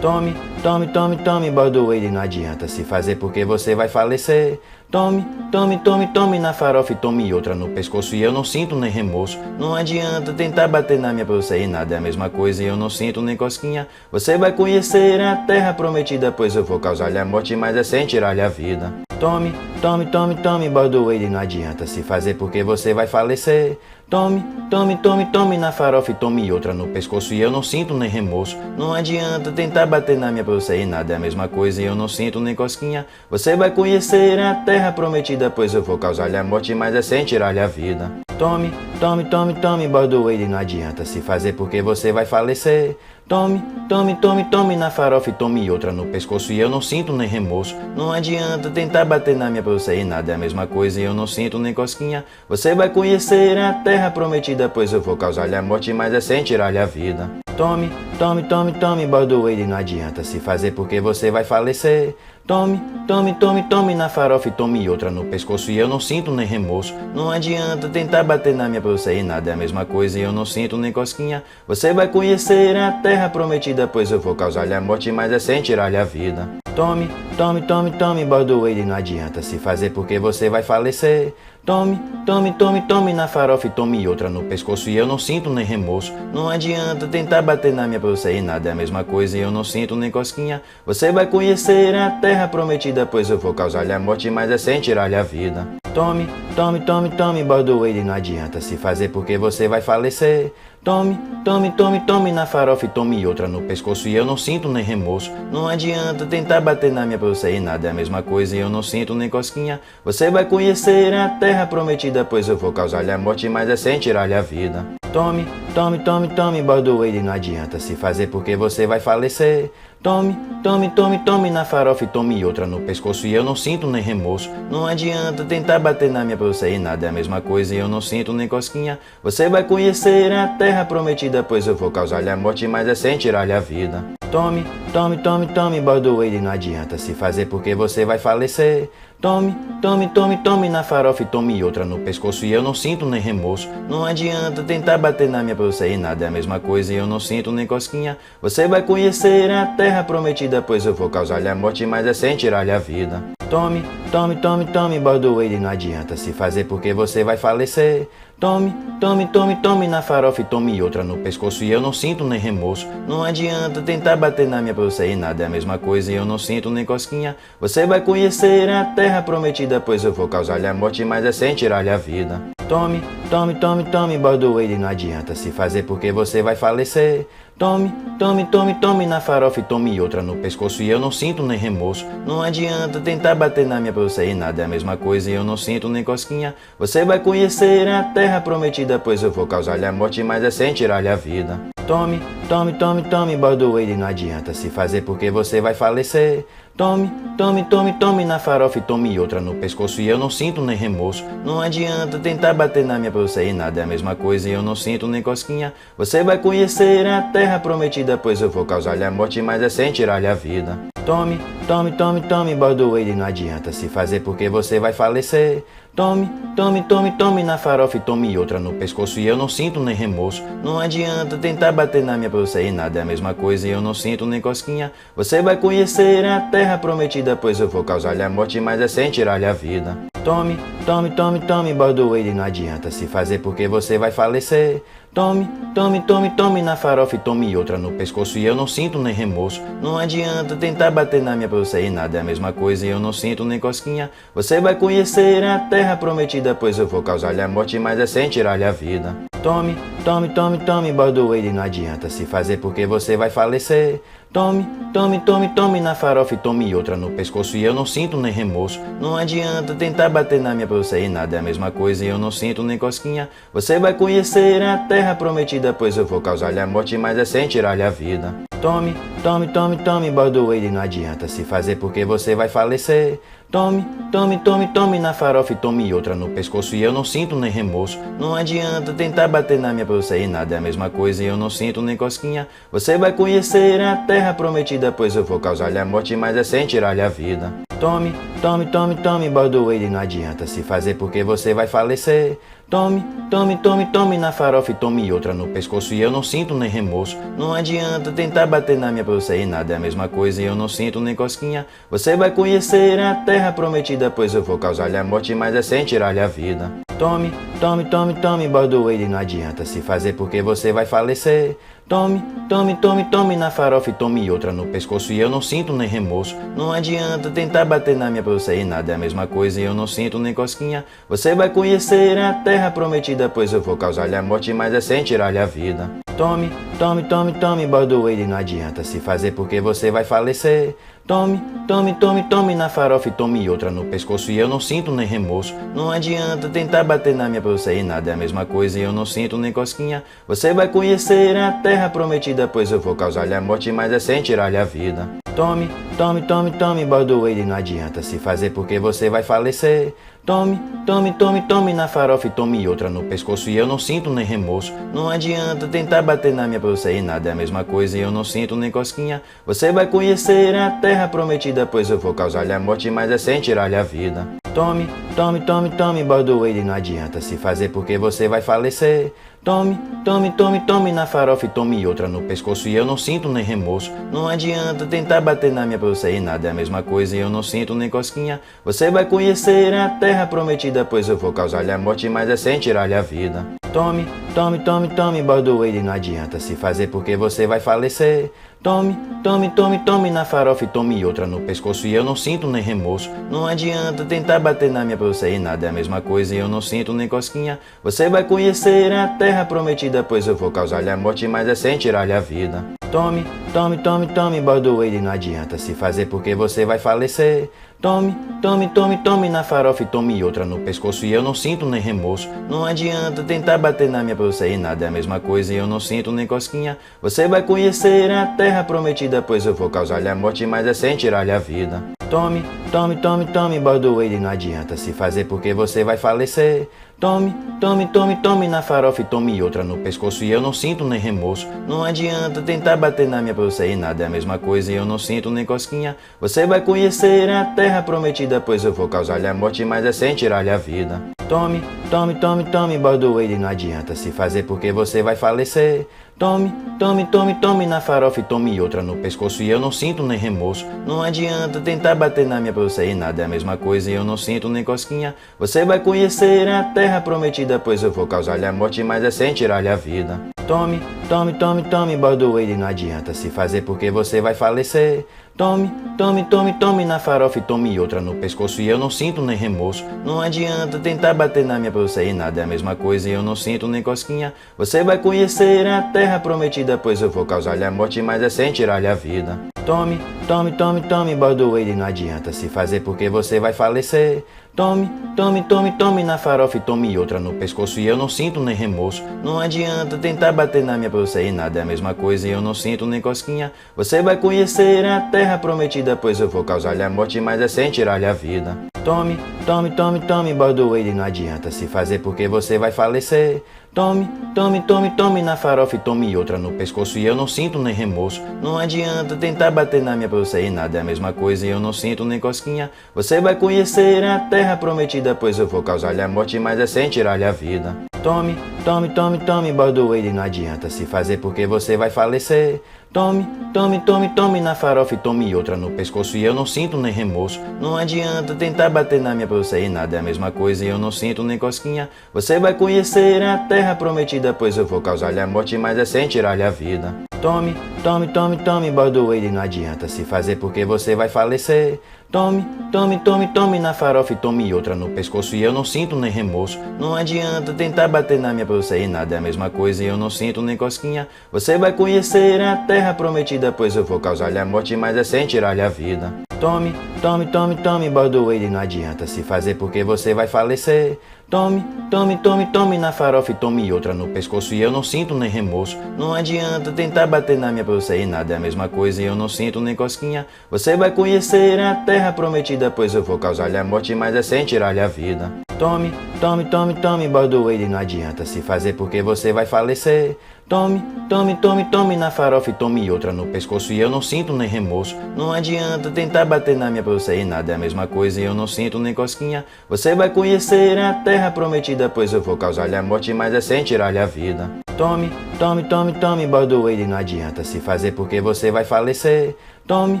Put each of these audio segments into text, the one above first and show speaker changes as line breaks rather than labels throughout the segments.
Tome, tome, tome, tome, bordoeiro, não adianta se fazer porque você vai falecer. Tome, tome, tome, tome na farofa e tome outra no pescoço e eu não sinto nem remorso. Não adianta tentar bater na minha pra você e nada é a mesma coisa e eu não sinto nem cosquinha. Você vai conhecer a terra prometida, pois eu vou causar-lhe a morte, mas é sem tirar-lhe a vida. Tome, tome, tome, tome, bordoeiro, não adianta se fazer porque você vai falecer. Tome, tome, tome, tome na farofa e tome outra no pescoço e eu não sinto nem remorso. Não adianta tentar bater na minha pra você e nada é a mesma coisa e eu não sinto nem cosquinha. Você vai conhecer a terra prometida, pois eu vou causar-lhe a morte, mas é sem tirar-lhe a vida. Tome, tome, tome, tome, bordoeiro, não adianta se fazer porque você vai falecer. Tome, tome, tome, tome na farofa e tome outra no pescoço e eu não sinto nem remorso. Não adianta tentar bater na minha pra você e nada é a mesma coisa e eu não sinto nem cosquinha. Você vai conhecer a terra prometida, pois eu vou causar-lhe a morte, mas é sem tirar-lhe a vida. Tome, tome, tome, tome, bordoeiro, não adianta se fazer porque você vai falecer. Tome, tome, tome, tome na farofa e tome outra no pescoço e eu não sinto nem remorso. Não adianta tentar bater na minha pra você e nada é a mesma coisa e eu não sinto nem cosquinha. Você vai conhecer a terra prometida, pois eu vou causar-lhe a morte, mas é sem tirar-lhe a vida. Tome, tome, tome, tome, bordoeiro, não adianta se fazer porque você vai falecer. Tome, tome, tome, tome na farofa e tome outra no pescoço e eu não sinto nem remorso. Não adianta tentar bater na minha pra você e nada é a mesma coisa e eu não sinto nem cosquinha. Você vai conhecer a terra prometida, pois eu vou causar-lhe a morte, mas é sem tirar-lhe a vida. Tome, tome, tome, tome, bordoeiro, não adianta se fazer porque você vai falecer. Tome, tome, tome, tome na farofa e tome outra no pescoço e eu não sinto nem remorso. Não adianta tentar bater na minha pra você e nada é a mesma coisa e eu não sinto nem cosquinha. Você vai conhecer a terra prometida, pois eu vou causar-lhe a morte, mas é sem tirar-lhe a vida. Tome, tome, tome, tome, bordoeiro, não adianta se fazer porque você vai falecer. Tome, tome, tome, tome na farofa e tome outra no pescoço e eu não sinto nem remorso. Não adianta tentar bater na minha pra você e nada é a mesma coisa e eu não sinto nem cosquinha. Você vai conhecer a terra prometida, pois eu vou causar-lhe a morte, mas é sem tirar-lhe a vida. Tome, tome, tome, tome, bordoeiro, não adianta se fazer porque você vai falecer. Tome, tome, tome, tome na farofa e tome outra no pescoço e eu não sinto nem remorso. Não adianta tentar bater na minha pra você e nada é a mesma coisa e eu não sinto nem cosquinha. Você vai conhecer a terra prometida, pois eu vou causar-lhe a morte, mas é sem tirar-lhe a vida. Tome, tome, tome, tome, bordoeiro, não adianta se fazer porque você vai falecer. Tome, tome, tome, tome na farofa e tome outra no pescoço e eu não sinto nem remorso. Não adianta tentar bater na minha pra você e nada é a mesma coisa e eu não sinto nem cosquinha. Você vai conhecer a terra prometida, pois eu vou causar-lhe a morte, mas é sem tirar-lhe a vida. Tome, tome, tome, tome, bordoeiro, não adianta se fazer porque você vai falecer. Tome, tome, tome, tome na farofa e tome outra no pescoço e eu não sinto nem remorso. Não adianta tentar bater na minha pra você e nada é a mesma coisa e eu não sinto nem cosquinha. Você vai conhecer a terra prometida, pois eu vou causar-lhe a morte, mas é sem tirar-lhe a vida. Tome, tome, tome, tome, bordoeiro, não adianta se fazer porque você vai falecer. Tome, tome, tome, tome na farofa e tome outra no pescoço e eu não sinto nem remorso. Não adianta tentar bater na minha pra você e nada é a mesma coisa e eu não sinto nem cosquinha. Você vai conhecer a terra prometida, pois eu vou causar-lhe a morte, mas é sem tirar-lhe a vida. Tome, tome, tome, tome, bordoeiro, não adianta se fazer porque você vai falecer. Tome, tome, tome, tome na farofa e tome outra no pescoço e eu não sinto nem remorso. Não adianta tentar bater na minha pra você e nada é a mesma coisa e eu não sinto nem cosquinha. Você vai conhecer a terra prometida, pois eu vou causar-lhe a morte, mas é sem tirar-lhe a vida. Tome, tome, tome, tome, bordoeiro, não adianta se fazer porque você vai falecer. Tome, tome, tome, tome na farofa e tome outra no pescoço e eu não sinto nem remorso. Não adianta tentar bater na minha pra você e nada é a mesma coisa e eu não sinto nem cosquinha. Você vai conhecer a terra prometida, pois eu vou causar-lhe a morte, mas é sem tirar-lhe a vida. Tome, tome, tome, tome, bordoeiro, não adianta se fazer porque você vai falecer. Tome, tome, tome, tome na farofa e tome outra no pescoço e eu não sinto nem remorso. Não adianta tentar bater na minha pra você e nada é a mesma coisa e eu não sinto nem cosquinha. Você vai conhecer a terra prometida, pois eu vou causar-lhe a morte, mas é sem tirar-lhe a vida. Tome, tome, tome, tome, bordoeiro, não adianta se fazer porque você vai falecer. Tome, tome, tome, tome na farofa e tome outra no pescoço e eu não sinto nem remorso. Não adianta tentar bater na minha pra você e nada é a mesma coisa e eu não sinto nem cosquinha. Você vai conhecer a terra prometida, pois eu vou causar-lhe a morte, mas é sem tirar-lhe a vida. Tome, tome, tome, tome, bordoeire, não adianta se fazer porque você vai falecer. Tome, tome, tome, tome na farofa e tome outra no pescoço e eu não sinto nem remorso. Não adianta tentar bater na minha pra você e nada é a mesma coisa e eu não sinto nem cosquinha. Você vai conhecer a terra prometida, pois eu vou causar-lhe a morte, mas é sem tirar-lhe a vida. Tome, tome, tome, tome, bordoeire, não adianta se fazer porque você vai falecer. Tome, tome, tome, tome na farofa e tome outra no pescoço e eu não sinto nem remorso. Não adianta tentar bater na minha pra você e nada é a mesma coisa e eu não sinto nem cosquinha. Você vai conhecer a terra prometida, pois eu vou causar-lhe a morte, mas é sem tirar-lhe a vida. Tome, tome, tome, tome, bordoeire, não adianta se fazer porque você vai falecer. Tome, tome, tome, tome na farofa e tome outra no pescoço e eu não sinto nem remorso. Não adianta tentar bater na minha pra você e nada é a mesma coisa e eu não sinto nem cosquinha. Você vai conhecer a terra prometida, pois eu vou causar-lhe a morte, mas é sem tirar-lhe a vida. Tome, tome, tome, tome, bordoeire, não adianta se fazer porque você vai falecer. Tome, tome, tome, tome na farofa e tome outra no pescoço e eu não sinto nem remorso. Não adianta tentar bater na minha pra você e nada é a mesma coisa e eu não sinto nem cosquinha. Você vai conhecer a terra prometida, pois eu vou causar-lhe a morte, mas é sem tirar-lhe a vida. Tome, tome, tome, tome, bordoeire, não adianta se fazer porque você vai falecer. Tome, tome, tome, tome na farofa e tome outra no pescoço e eu não sinto nem remorso. Não adianta tentar bater na minha pra você e nada é a mesma coisa e eu não sinto nem cosquinha. Você vai conhecer a terra prometida, pois eu vou causar-lhe a morte, mas é sem tirar-lhe a vida. Tome, tome, tome, tome, bordoeire, não adianta se fazer porque você vai falecer. Tome, tome, tome, tome na farofa e tome outra no pescoço e eu não sinto nem remorso. Não adianta tentar bater na minha pra você e nada é a mesma coisa e eu não sinto nem cosquinha. Você vai conhecer a terra prometida, pois eu vou causar-lhe a morte, mas é sem tirar-lhe a vida. Tome, tome, tome, tome, bordoeire, não adianta se fazer porque você vai falecer. Tome, tome, tome, tome na farofa e tome outra no pescoço e eu não sinto nem remorso. Não adianta tentar bater na minha pra você e nada é a mesma coisa e eu não sinto nem cosquinha. Você vai conhecer a terra prometida, pois eu vou causar-lhe a morte, mas é sem tirar-lhe a vida. Tome, tome, tome, tome, bordoeire, não adianta se fazer porque você vai falecer. Tome, tome, tome, tome na farofa e tome outra no pescoço e eu não sinto nem remorso. Não adianta tentar bater na minha pra você e nada é a mesma coisa e eu não sinto nem cosquinha. Você vai conhecer a terra prometida, pois eu vou causar-lhe a morte, mas é sem tirar-lhe a vida. Tome, tome, tome, tome, bordoeire, não adianta se fazer porque você vai falecer. Tome, tome, tome, tome na farofa e tome outra no pescoço e eu não sinto nem remorso. Não adianta tentar bater na minha pra você e nada é a mesma coisa e eu não sinto nem cosquinha. Você vai conhecer a terra prometida, pois eu vou causar-lhe a morte, mas é sem tirar-lhe a vida. Tome, tome, tome, tome, bordoeire, não adianta se fazer porque você vai falecer. Tome, tome, tome, tome na farofa e tome outra no pescoço e eu não sinto nem remorso. Não adianta tentar bater na minha pra você e nada é a mesma coisa e eu não sinto nem cosquinha. Você vai conhecer a terra prometida, pois eu vou causar-lhe a morte, mas é sem tirar-lhe a vida. Tome, tome, tome, tome, bordoeire, não adianta se fazer porque você vai falecer. Tome, tome, tome, tome na farofa e tome outra no pescoço e eu não sinto nem remorso. Não adianta tentar bater na minha pra você e nada é a mesma coisa e eu não sinto nem cosquinha. Você vai conhecer a terra prometida, pois eu vou causar-lhe a morte, mas é sem tirar-lhe a vida. Tome, tome, tome, tome, bordoeire, não adianta se fazer porque você vai falecer. Tome, tome, tome, tome na farofa e tome outra no pescoço e eu não sinto nem remorso. Não adianta tentar bater na minha pra você e nada é a mesma coisa e eu não sinto nem cosquinha. Você vai conhecer a terra prometida, pois eu vou causar-lhe a morte, mas é sem tirar-lhe a vida. Tome, tome, tome, tome, bordoeire, não adianta se fazer porque você vai falecer. Tome, tome, tome, tome na farofa e tome outra no pescoço e eu não sinto nem remorso. Não adianta tentar bater na minha pra você e nada é a mesma coisa e eu não sinto nem cosquinha. Você vai conhecer a terra prometida, pois eu vou causar-lhe a morte, mas é sem tirar-lhe a vida. Tome, tome, tome, tome, bordoeire, não adianta se fazer porque você vai falecer. Tome, tome, tome, tome na farofa e tome outra no pescoço e eu não sinto nem remorso. Não adianta tentar bater na minha pra você e nada é a mesma coisa e eu não sinto nem cosquinha. Você vai conhecer a terra prometida, pois eu vou causar-lhe a morte, mas é sem tirar-lhe a vida. Tome, tome, tome, tome, bordoeire, não adianta se fazer porque você vai falecer. Tome, tome, tome, tome na farofa e tome outra no pescoço e eu não sinto nem remorso. Não adianta tentar bater na minha pra você e nada é a mesma coisa e eu não sinto nem cosquinha. Você vai conhecer a terra prometida, pois eu vou causar-lhe a morte, mas é sem tirar-lhe a vida. Tome, tome, tome, tome, bordoeire, não adianta se fazer porque você vai falecer. Tome, tome, tome, tome na farofa e tome outra no pescoço e eu não sinto nem remorso. Não adianta tentar bater na minha pra você e nada é a mesma coisa e eu não sinto nem cosquinha. Você vai conhecer a terra prometida, pois eu vou causar-lhe a morte, mas é sem tirar-lhe a vida. Tome, tome, tome, tome, bordoeire, não adianta se fazer porque você vai falecer. Tome,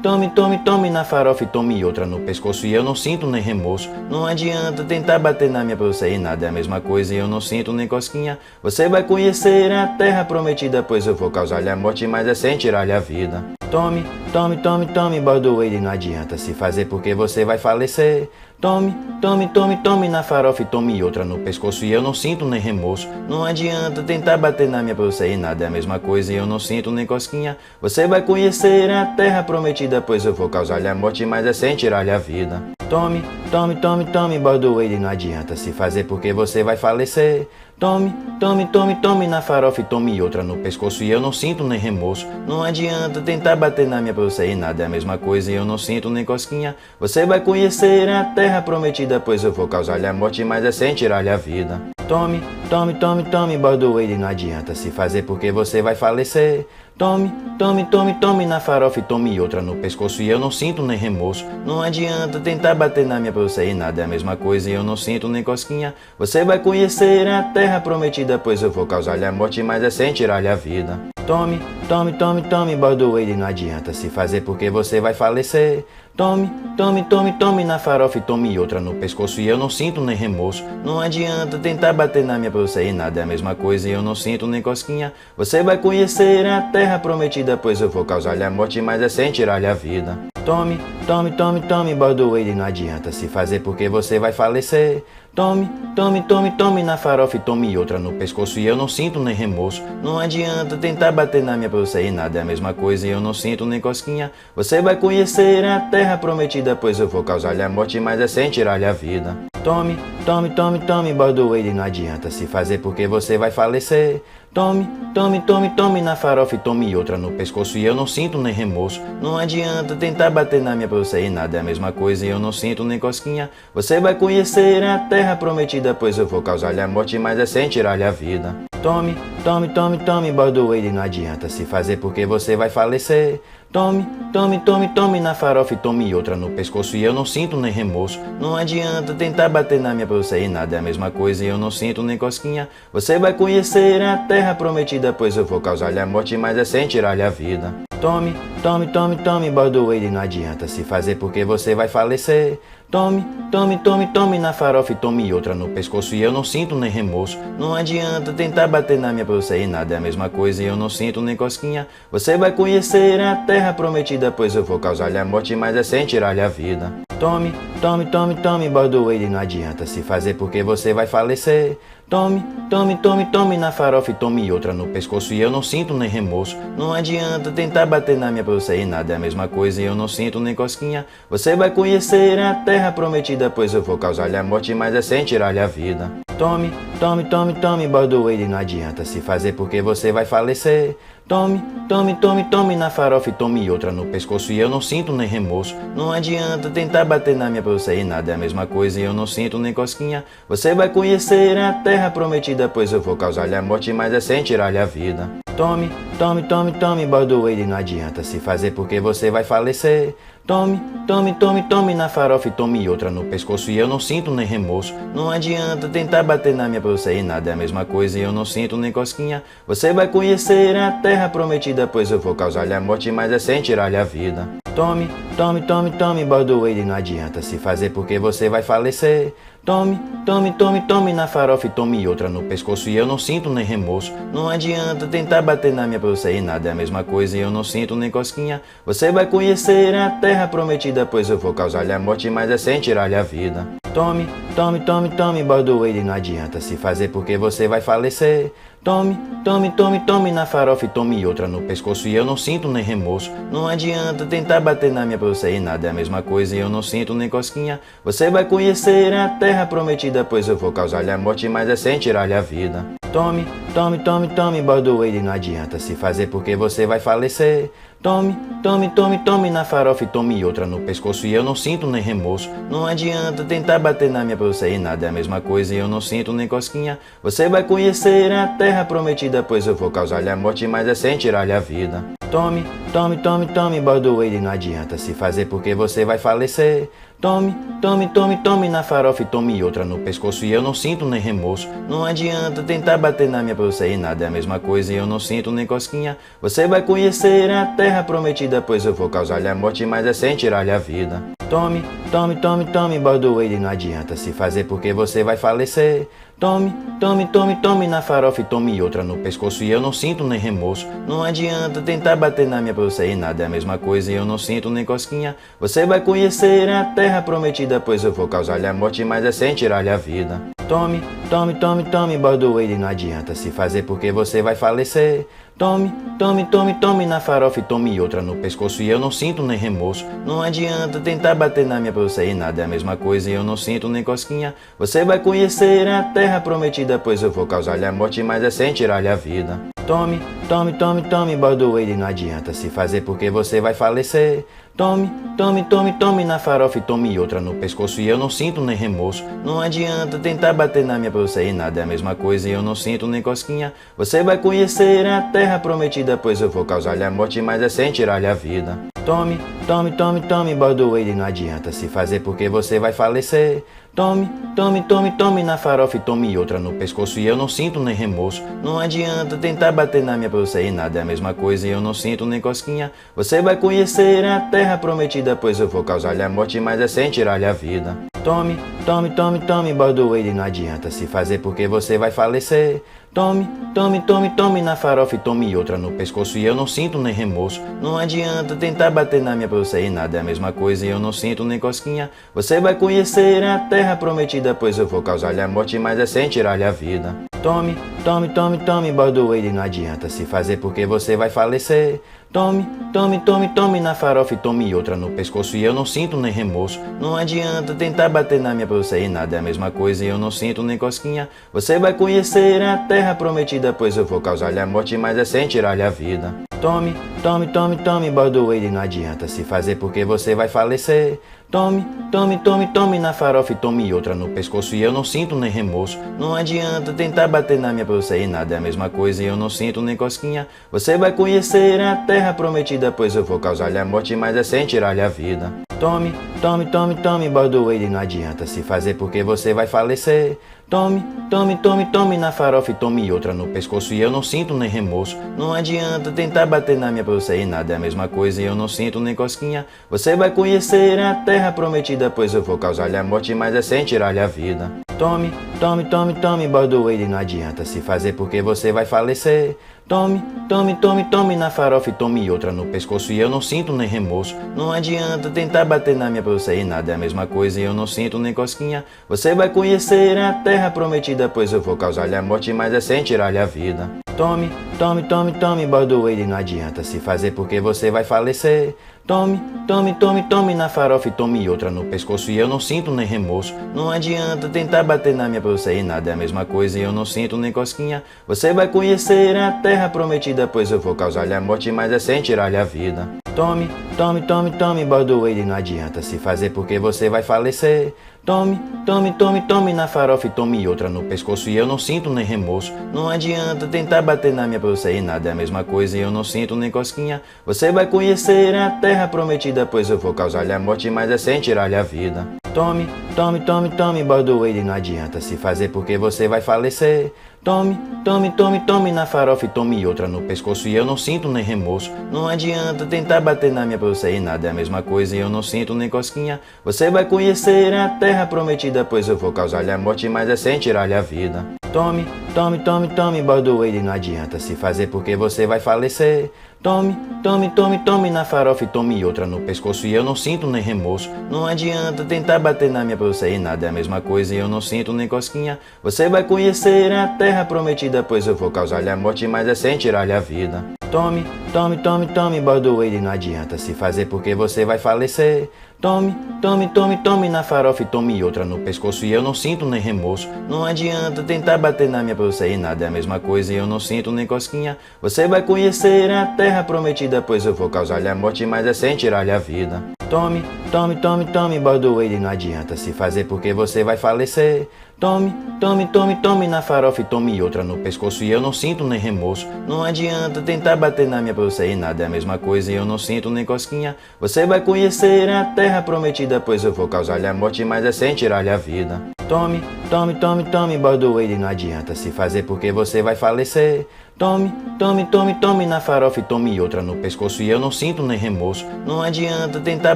tome, tome, tome na farofa e tome outra no pescoço e eu não sinto nem remorso. Não adianta tentar bater na minha pra você e nada é a mesma coisa e eu não sinto nem cosquinha. Você vai conhecer a terra prometida, pois eu vou causar-lhe a morte, mas é sem tirar-lhe a vida. Tome, tome, tome, tome, bordoeire, não adianta se fazer porque você vai falecer. Tome, tome, tome, tome na farofa e tome outra no pescoço e eu não sinto nem remorso. Não adianta tentar bater na minha pra você e nada é a mesma coisa e eu não sinto nem cosquinha. Você vai conhecer a terra prometida, pois eu vou causar-lhe a morte, mas é sem tirar-lhe a vida. Tome, tome, tome, tome, bordoeire, não adianta se fazer porque você vai falecer. Tome, tome, tome, tome na farofa e tome outra no pescoço e eu não sinto nem remorso. Não adianta tentar bater na minha pra você e nada é a mesma coisa e eu não sinto nem cosquinha. Você vai conhecer a terra prometida, pois eu vou causar-lhe a morte, mas é sem tirar-lhe a vida. Tome, tome, tome, tome, bordoeire, não adianta se fazer porque você vai falecer. Tome, tome, tome, tome na farofa e tome outra no pescoço e eu não sinto nem remorso. Não adianta tentar bater na minha pra você e nada é a mesma coisa e eu não sinto nem cosquinha. Você vai conhecer a terra prometida, pois eu vou causar-lhe a morte, mas é sem tirar-lhe a vida. Tome, tome, tome, tome, bordoeire, não adianta se fazer porque você vai falecer. Tome, tome, tome, tome na farofa e tome outra no pescoço e eu não sinto nem remorso. Não adianta tentar bater na minha pra você e nada é a mesma coisa e eu não sinto nem cosquinha. Você vai conhecer a terra prometida, pois eu vou causar-lhe a morte, mas é sem tirar-lhe a vida. Tome, tome, tome, tome, bordoeire, não adianta se fazer porque você vai falecer. Tome, tome, tome, tome na farofa e tome outra no pescoço e eu não sinto nem remorso. Não adianta tentar bater na minha pra você e nada é a mesma coisa e eu não sinto nem cosquinha. Você vai conhecer a terra prometida, pois eu vou causar-lhe a morte, mas é sem tirar-lhe a vida. Tome, tome, tome, tome, bordoeire, não adianta se fazer porque você vai falecer. Tome, tome, tome, tome na farofa e tome outra no pescoço e eu não sinto nem remorso. Não adianta tentar bater na minha pra você e nada é a mesma coisa e eu não sinto nem cosquinha. Você vai conhecer a terra prometida, pois eu vou causar-lhe a morte, mas é sem tirar-lhe a vida. Tome, tome, tome, tome, bordoeire, não adianta se fazer porque você vai falecer. Tome, tome, tome, tome na farofa e tome outra no pescoço e eu não sinto nem remorso. Não adianta tentar bater na minha pra você e nada é a mesma coisa e eu não sinto nem cosquinha. Você vai conhecer a terra prometida, pois eu vou causar-lhe a morte, mas é sem tirar-lhe a vida. Tome, tome, tome, tome, bordoeire, não adianta se fazer porque você vai falecer. Tome, tome, tome, tome na farofa e tome outra no pescoço e eu não sinto nem remorso. Não adianta tentar bater na minha pra você e nada é a mesma coisa e eu não sinto nem cosquinha. Você vai conhecer a terra prometida, pois eu vou causar-lhe a morte, mas é sem tirar-lhe a vida. Tome, tome, tome, tome, bordoeire, não adianta se fazer porque você vai falecer. Tome, tome, tome, tome na farofa e tome outra no pescoço e eu não sinto nem remorso. Não adianta tentar bater na minha pra você e nada é a mesma coisa e eu não sinto nem cosquinha. Você vai conhecer a terra prometida, pois eu vou causar-lhe a morte, mas é sem tirar-lhe a vida. Tome, tome, tome, tome, bordoeire, não adianta se fazer porque você vai falecer. Tome, tome, tome, tome na farofa e tome outra no pescoço e eu não sinto nem remorso. Não adianta tentar bater na minha pra você e nada é a mesma coisa e eu não sinto nem cosquinha. Você vai conhecer a terra prometida, pois eu vou causar-lhe a morte, mas é sem tirar-lhe a vida. Tome, tome, tome, tome, bordoeire, não adianta se fazer porque você vai falecer. Tome, tome, tome, tome na farofa e tome outra no pescoço e eu não sinto nem remorso. Não adianta tentar bater na minha pra você e nada é a mesma coisa e eu não sinto nem cosquinha. Você vai conhecer a terra prometida, pois eu vou causar-lhe a morte, mas é sem tirar-lhe a vida. Tome, tome, tome, tome, bordoeire, não adianta se fazer porque você vai falecer. Tome, tome, tome, tome na farofa e tome outra no pescoço e eu não sinto nem remorso. Não adianta tentar bater na minha pra você e nada é a mesma coisa e eu não sinto nem cosquinha. Você vai conhecer a terra prometida, pois eu vou causar-lhe a morte, mas é sem tirar-lhe a vida. Tome, tome, tome, tome, bordoeire, não adianta se fazer porque você vai falecer. Tome, tome, tome, tome na farofa e tome outra no pescoço e eu não sinto nem remorso. Não adianta tentar bater na minha pra você e nada é a mesma coisa e eu não sinto nem cosquinha. Você vai conhecer a terra prometida, pois eu vou causar-lhe a morte, mas é sem tirar-lhe a vida. Tome, tome, tome, tome, bordoeire, não adianta se fazer porque você vai falecer. Tome, tome, tome, tome na farofa e tome outra no pescoço e eu não sinto nem remorso. Não adianta tentar bater na minha pra você e nada é a mesma coisa e eu não sinto nem cosquinha. Você vai conhecer a terra prometida, pois eu vou causar-lhe a morte, mas é sem tirar-lhe a vida. Tome, tome, tome, tome, bordoeiro, não adianta se fazer porque você vai falecer. Tome, tome, tome, tome na farofa e tome outra no pescoço e eu não sinto nem remorso. Não adianta tentar bater na minha pra você e nada é a mesma coisa e eu não sinto nem cosquinha. Você vai conhecer a terra prometida, pois eu vou causar-lhe a morte, mas é sem tirar-lhe a vida. Tome, tome, tome, tome, bordoeiro, não adianta se fazer porque você vai falecer. Tome, tome, tome, tome na farofa e tome outra no pescoço e eu não sinto nem remorso. Não adianta tentar bater na minha pra você e nada é a mesma coisa e eu não sinto nem cosquinha. Você vai conhecer a terra prometida, pois eu vou causar-lhe a morte, mas é sem tirar-lhe a vida. Tome, tome, tome, tome, bordoeiro, não adianta se fazer porque você vai falecer. Tome, tome, tome, tome na farofa e tome outra no pescoço e eu não sinto nem remorso. Não adianta tentar bater na minha pra você e nada é a mesma coisa e eu não sinto nem cosquinha. Você vai conhecer a terra prometida, pois eu vou causar-lhe a morte, mas é sem tirar-lhe a vida. Tome, tome, tome, tome, bordoeiro, não adianta se fazer porque você vai falecer. Tome, tome, tome, tome na farofa e tome outra no pescoço e eu não sinto nem remorso. Não adianta tentar bater na minha pra você e nada é a mesma coisa e eu não sinto nem cosquinha. Você vai conhecer a terra prometida, pois eu vou causar-lhe a morte, mas é sem tirar-lhe a vida. Tome, tome, tome, tome, bordoeiro, não adianta se fazer porque você vai falecer. Tome, tome, tome, tome na farofa e tome outra no pescoço e eu não sinto nem remorso. Não adianta tentar bater na minha pra você e nada é a mesma coisa e eu não sinto nem cosquinha. Você vai conhecer a terra prometida, pois eu vou causar-lhe a morte, mas é sem tirar-lhe a vida. Tome, tome, tome, tome, bordoeiro, não adianta se fazer porque você vai falecer. Tome, tome, tome, tome na farofa e tome outra no pescoço e eu não sinto nem remorso. Não adianta tentar bater na minha pra você e nada é a mesma coisa e eu não sinto nem cosquinha. Você vai conhecer a terra prometida, pois eu vou causar-lhe a morte, mas é sem tirar-lhe a vida. Tome, tome, tome, tome, bordoeiro, não adianta se fazer porque você vai falecer. Tome, tome, tome, tome na farofa e tome outra no pescoço e eu não sinto nem remorso. Não adianta tentar bater na minha pra você e nada é a mesma coisa e eu não sinto nem cosquinha. Você vai conhecer a terra prometida, pois eu vou causar-lhe a morte, mas é sem tirar-lhe a vida. Tome, tome, tome, tome, bordoeiro, não adianta se fazer porque você vai falecer. Tome, tome, tome, tome na farofa e tome outra no pescoço e eu não sinto nem remorso. Não adianta tentar bater na minha pra você e nada é a mesma coisa e eu não sinto nem cosquinha. Você vai conhecer a terra prometida, pois eu vou causar-lhe a morte, mas é sem tirar-lhe a vida. Tome, tome, tome, tome, bordoeiro, não adianta se fazer porque você vai falecer. Tome, tome, tome, tome na farofa e tome outra no pescoço e eu não sinto nem remorso. Não adianta tentar bater na minha pra você e nada é a mesma coisa e eu não sinto nem cosquinha. Você vai conhecer a terra prometida, pois eu vou causar-lhe a morte, mas é sem tirar-lhe a vida. Tome, tome, tome, tome, bordoeiro, não adianta se fazer porque você vai falecer. Tome, tome, tome, tome na farofa e tome outra no pescoço e eu não sinto nem remorso. Não adianta tentar bater na minha pra você e nada é a mesma coisa e eu não sinto nem cosquinha. Você vai conhecer a terra prometida, pois eu vou causar-lhe a morte, mas é sem tirar-lhe a vida. Tome, tome, tome, tome, bordoeiro, não adianta se fazer porque você vai falecer. Tome, tome, tome, tome na farofa e tome outra no pescoço e eu não sinto nem remorso. Não adianta tentar bater na minha pra você e nada é a mesma coisa e eu não sinto nem cosquinha. Você vai conhecer a terra prometida, pois eu vou causar-lhe a morte, mas é sem tirar-lhe a vida. Tome, tome, tome, tome, bordoeiro, não adianta se fazer porque você vai falecer. Tome, tome, tome, tome na farofa e tome outra no pescoço e eu não sinto nem remorso. Não adianta tentar bater na minha pra você e nada é a mesma coisa e eu não sinto nem cosquinha. Você vai conhecer a terra prometida, pois eu vou causar-lhe a morte, mas é sem tirar-lhe a vida. Tome, tome, tome, tome, bordoeiro, não adianta se fazer porque você vai falecer. Tome, tome, tome, tome na farofa e tome outra no pescoço e eu não sinto nem remorso. Não adianta tentar bater na minha pra você e nada é a mesma coisa e eu não sinto nem cosquinha. Você vai conhecer a terra prometida, pois eu vou causar-lhe a morte, mas é sem tirar-lhe a vida. Tome, tome, tome, tome, bordoeiro, não adianta se fazer porque você vai falecer. Tome, tome, tome, tome na farofa e tome outra no pescoço e eu não sinto nem remorso. Não adianta tentar bater na minha pra você e nada é a mesma coisa e eu não sinto nem cosquinha. Você vai conhecer a terra prometida, pois eu vou causar-lhe a morte, mas é sem tirar-lhe a vida. Tome, tome, tome, tome, bordoeire, não adianta se fazer porque você vai falecer. Tome, tome, tome, tome na farofa e tome outra no pescoço e eu não sinto nem remorso. Não adianta tentar bater na minha pra você e nada é a mesma coisa e eu não sinto nem cosquinha. Você vai conhecer a terra prometida, pois eu vou causar-lhe a morte, mas é sem tirar-lhe a vida. Tome, tome, tome, tome, bordoeire, não adianta se fazer porque você vai falecer. Tome, tome, tome, tome na farofa e tome outra no pescoço e eu não sinto nem remorso. Não adianta tentar bater na minha pra você e nada é a mesma coisa e eu não sinto nem cosquinha. Você vai conhecer a terra prometida, pois eu vou causar-lhe a morte, mas é sem tirar-lhe a vida. Tome, tome, tome, tome, bordoeire, não adianta se fazer porque você vai falecer. Tome, tome, tome, tome na farofa e tome outra no pescoço e eu não sinto nem remorso. Não adianta tentar